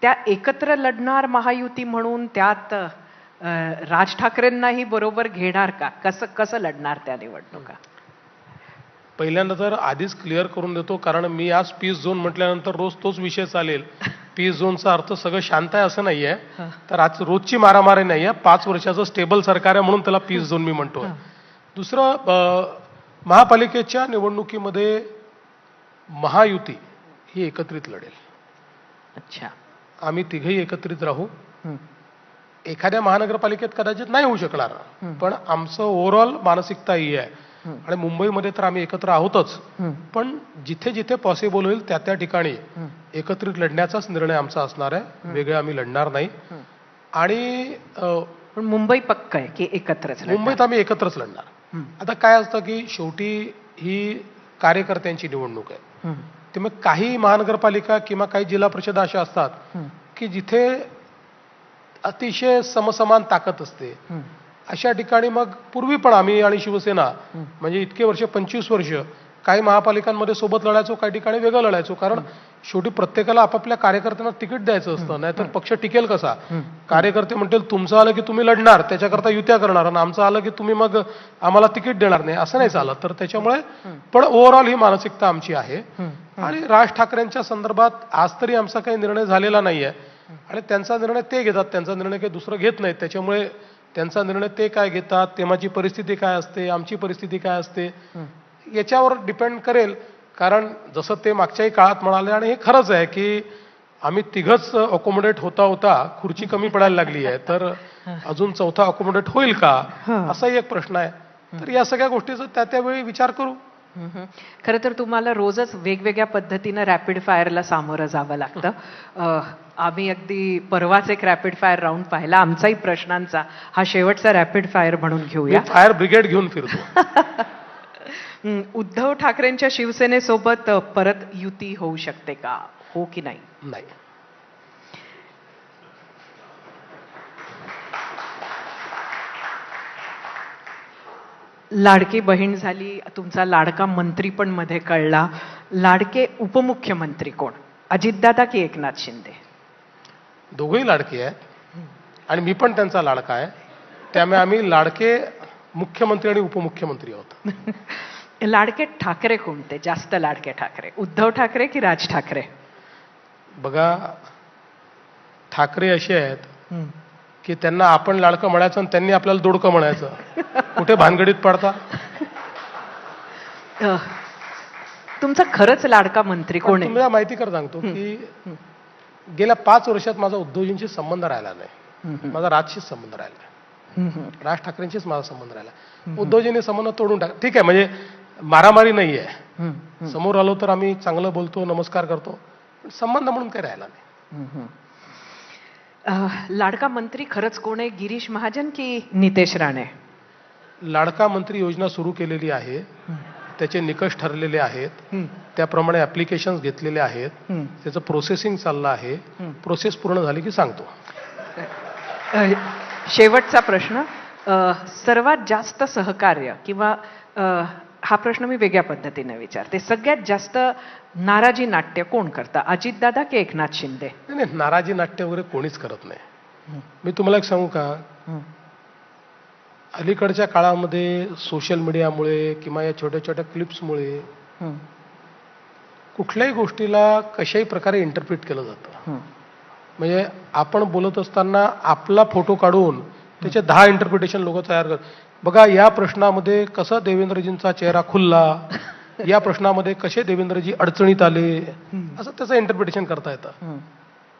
त्या एकत्र लढणार महायुती म्हणून त्यात राज ठाकरेंनाही बरोबर घेणार का? कसं लढणार त्या निवडणुका? पहिल्यांदा तर आधीच क्लिअर करून देतो, कारण मी आज पीस झोन म्हटल्यानंतर रोज तोच विषय चालेल. पीस झोनचा अर्थ सगळं शांत आहे असं नाहीये. तर आज रोजची मारामारी नाहीये. 5 वर्षाचं स्टेबल सरकार आहे म्हणून त्याला पीस झोन मी म्हणतोय. दुसरं, महापालिकेच्या निवडणुकीमध्ये महायुती ही एकत्रित लढेल. अच्छा. आम्ही तिघही एकत्रित राहू. एखाद्या महानगरपालिकेत कदाचित नाही होऊ शकणार, पण आमचं ओव्हरऑल मानसिकता ही आहे. आणि मुंबईमध्ये तर आम्ही एकत्र आहोतच, पण जिथे जिथे पॉसिबल होईल त्या त्या ठिकाणी एकत्रित लढण्याचाच निर्णय आमचा असणार आहे. वेगळे आम्ही लढणार नाही. आणि पण मुंबई पक्क आहे की एकत्रच लढणार? मुंबईत आम्ही एकत्रच लढणार. आता काय असतं की शेवटी ही कार्यकर्त्यांची निवडणूक आहे. त्यामुळे काही महानगरपालिका किंवा काही जिल्हा परिषदा अशा असतात की जिथे अतिशय समसमान ताकद असते. अशा ठिकाणी मग पूर्वी पण आम्ही आणि शिवसेना म्हणजे इतके वर्ष 25 वर्ष काही महापालिकांमध्ये सोबत लढायचो, काही ठिकाणी वेगळं लढायचो, कारण शेवटी प्रत्येकाला आपापल्या कार्यकर्त्यांना तिकीट द्यायचं असतं, नाहीतर पक्ष टिकेल कसा? कार्यकर्ते म्हणतील तुमचं आलं की तुम्ही लढणार, त्याच्याकरता युत्या करणार, आणि आमचं आलं की तुम्ही मग आम्हाला तिकीट देणार नाही, असं नाही चालत. तर त्याच्यामुळे पण ओव्हरऑल ही मानसिकता आमची आहे. आणि राज ठाकरेंच्या संदर्भात आज तरी आमचा काही निर्णय झालेला नाहीये, आणि त्यांचा निर्णय ते घेतात, त्यांचा निर्णय काही दुसरं घेत नाहीत. त्याच्यामुळे त्यांचा निर्णय ते काय घेतात, तेव्हाची परिस्थिती काय असते, आमची परिस्थिती काय असते, याच्यावर डिपेंड करेल. कारण जसं ते मागच्याही काळात म्हणाले, आणि हे खरंच आहे की आम्ही तिघच अकोमोडेट होता होता खुर्ची कमी पडायला लागली आहे, तर अजून चौथा अकोमोडेट होईल का, असाही एक प्रश्न आहे. तर या सगळ्या गोष्टीचा त्या त्यावेळी विचार करू. खरं तर तुम्हाला रोजच वेगवेगळ्या पद्धतीनं रॅपिड फायरला सामोरं जावं लागतं. आम्ही अगदी परवाच एक रॅपिड फायर राऊंड पाहिला. आमचाही प्रश्नांचा हा शेवटचा रॅपिड फायर म्हणून घेऊया. फायर ब्रिगेड घेऊन फिरतो. उद्धव ठाकरेंच्या शिवसेनेसोबत परत युती होऊ शकते का, हो की नाही? नाही. लाडकी बहीण झाली, तुमचा लाडका मंत्री पण मध्ये कळला. लाडके उपमुख्यमंत्री कोण, अजितदादा की एकनाथ शिंदे? दोघंही लाडके आहेत आणि मी पण त्यांचा लाडका आहे. त्यामुळे आम्ही लाडके मुख्यमंत्री आणि उपमुख्यमंत्री आहोत. लाडके ठाकरे कोणते, जास्त लाडके ठाकरे, उद्धव ठाकरे की राज ठाकरे? बघा, ठाकरे असे आहेत की त्यांना आपण लाडकं म्हणायचं आणि त्यांनी आपल्याला दोडकं म्हणायचं. कुठे भानगडीत पडता? तुमचा खरंच लाडका मंत्री कोण आहे? तुम्हाला माहिती कर सांगतो की गेल्या 5 वर्षात माझा उद्धवजींशी संबंध राहिला नाही, माझा राजशीच संबंध राहिला, राज ठाकरेंशीच माझा संबंध राहिला. उद्धवजींनी संबंध तोडून टाक. ठीक आहे, म्हणजे मारामारी नाहीये, समोर आलो तर आम्ही चांगलं बोलतो, नमस्कार करतो, पण संबंध म्हणून काही राहिला नाही. लाडका मंत्री खरंच कोण आहे, गिरीश महाजन की नितेश राणे? लाडका मंत्री योजना सुरू केलेली आहे, त्याचे निकष ठरलेले आहेत, त्याप्रमाणे ऍप्लिकेशन्स घेतलेले आहेत, त्याचं प्रोसेसिंग चाललं आहे. प्रोसेस पूर्ण झाली की सांगतो. शेवटचा प्रश्न, सर्वात जास्त सहकार्य किंवा हा प्रश्न मी वेगळ्या पद्धतीने विचारते. सगळ्यात जास्त नाराजी नाट्य कोण करतं, अजितदादा की एकनाथ शिंदे? नाही नाही, नाराजी नाट्य वगैरे कोणीच करत नाही. मी तुम्हाला एक सांगू का, अलीकडच्या काळामध्ये सोशल मीडियामुळे किंवा या छोट्या छोट्या क्लिप्समुळे कुठल्याही गोष्टीला कशाही प्रकारे इंटरप्रिट केलं जातं. म्हणजे आपण बोलत असताना आपला फोटो काढून त्याचे 10 इंटरप्रिटेशन लोक तयार करतात. बघा, या प्रश्नामध्ये कसा देवेंद्रजींचा चेहरा खुलला, या प्रश्नामध्ये कसे देवेंद्रजी अडचणीत आले, असं त्याचं इंटरप्रिटेशन करता येतं.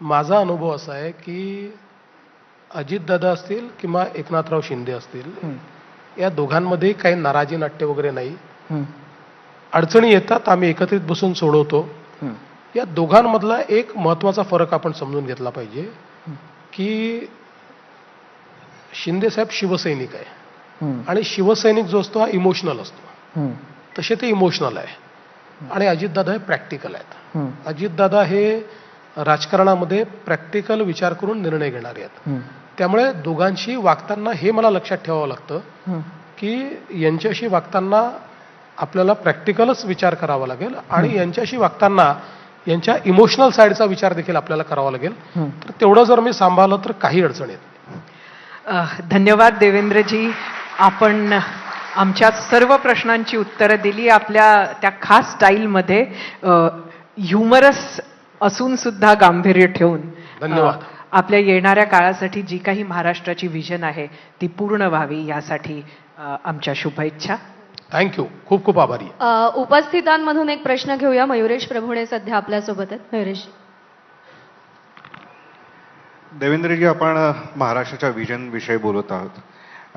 माझा अनुभव असा आहे की अजितदादा असतील किंवा एकनाथराव शिंदे असतील, या दोघांमध्ये काही नाराजी नाट्य वगैरे नाही. अडचणी येतात, आम्ही एकत्रित बसून सोडवतो. या दोघांमधला एक महत्वाचा फरक आपण समजून घेतला पाहिजे की शिंदे साहेब शिवसैनिक आहे आणि शिवसैनिक जो असतो हा इमोशनल असतो. तसे ते इमोशनल आहे आणि अजितदादा हे प्रॅक्टिकल आहेत. अजितदादा हे राजकारणामध्ये प्रॅक्टिकल विचार करून निर्णय घेणारे आहेत. त्यामुळे दोघांशी वागताना हे मला लक्षात ठेवावं लागतं की यांच्याशी वागताना आपल्याला प्रॅक्टिकलच विचार करावा लागेल आणि यांच्याशी वागताना यांच्या इमोशनल साईडचा विचार देखील आपल्याला करावा लागेल. तर तेवढं जर मी सांभाळलं तर काही अडचण येत नाही. धन्यवाद देवेंद्रजी. आपण आमच्या सर्व प्रश्नांची उत्तरं दिली आपल्या त्या खास स्टाईलमध्ये, ह्युमरस असून सुद्धा गांभीर्य ठेवून. धन्यवाद. आपल्या येणाऱ्या काळासाठी जी काही महाराष्ट्राची विजन आहे ती पूर्ण व्हावी यासाठी आमच्या शुभेच्छा. थँक्यू. खूप खूप आभारी आहे. उपस्थितांमधून एक प्रश्न घेऊया. मयुरेश प्रभुणे सध्या आपल्यासोबत आहेत. मयुरेश, देवेंद्रजी, आपण महाराष्ट्राच्या विजन विषयी बोलत आहोत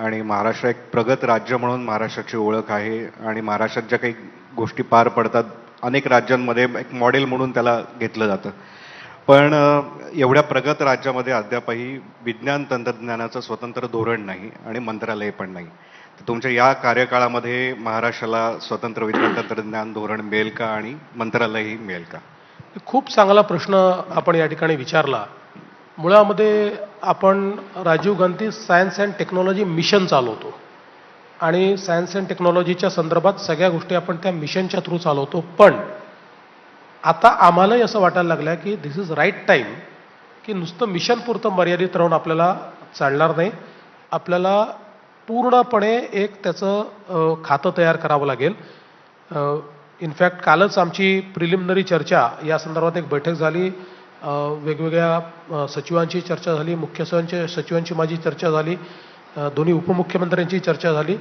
आणि महाराष्ट्र एक प्रगत राज्य म्हणून महाराष्ट्राची ओळख आहे आणि महाराष्ट्रात ज्या काही गोष्टी पार पडतात अनेक राज्यांमध्ये एक मॉडेल म्हणून त्याला घेतलं जातं. पण एवढ्या प्रगत राज्यामध्ये अद्यापही विज्ञान तंत्रज्ञानाचं स्वतंत्र धोरण नाही आणि मंत्रालय पण नाही. तर तुमच्या या कार्यकाळामध्ये महाराष्ट्राला स्वतंत्र विज्ञान तंत्रज्ञान धोरण मिळेल का आणि मंत्रालयही मिळेल का? खूप चांगला प्रश्न आपण या ठिकाणी विचारला. मुळामध्ये आपण Rajiv Gandhi science and technology mission चालवतो आणि सायन्स अँड टेक्नॉलॉजीच्या संदर्भात सगळ्या गोष्टी आपण त्या मिशनच्या थ्रू चालवतो. पण आता आम्हालाही असं वाटायला लागलं की दिस इज राईट टाईम की नुसतं मिशन पुरतं मर्यादित राहून आपल्याला चालणार नाही. आपल्याला पूर्णपणे एक त्याचं खातं तयार करावं लागेल. इनफॅक्ट कालच आमची प्रिलिमिनरी चर्चा या संदर्भात एक बैठक झाली. वेगवेगळ्या सचिवांची चर्चा झाली, मुख्य सचिवांची माझी चर्चा झाली, दोन्ही उपमुख्यमंत्र्यांची चर्चा झाली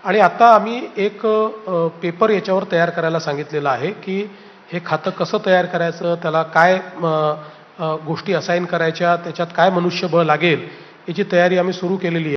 आणि आता आम्ही एक पेपर याच्यावर तयार करायला सांगितलेलं आहे की हे खातं कसं तयार करायचं, त्याला काय गोष्टी असाइन करायच्या, त्याच्यात काय मनुष्यबळ लागेल याची तयारी आम्ही सुरू केलेली आहे.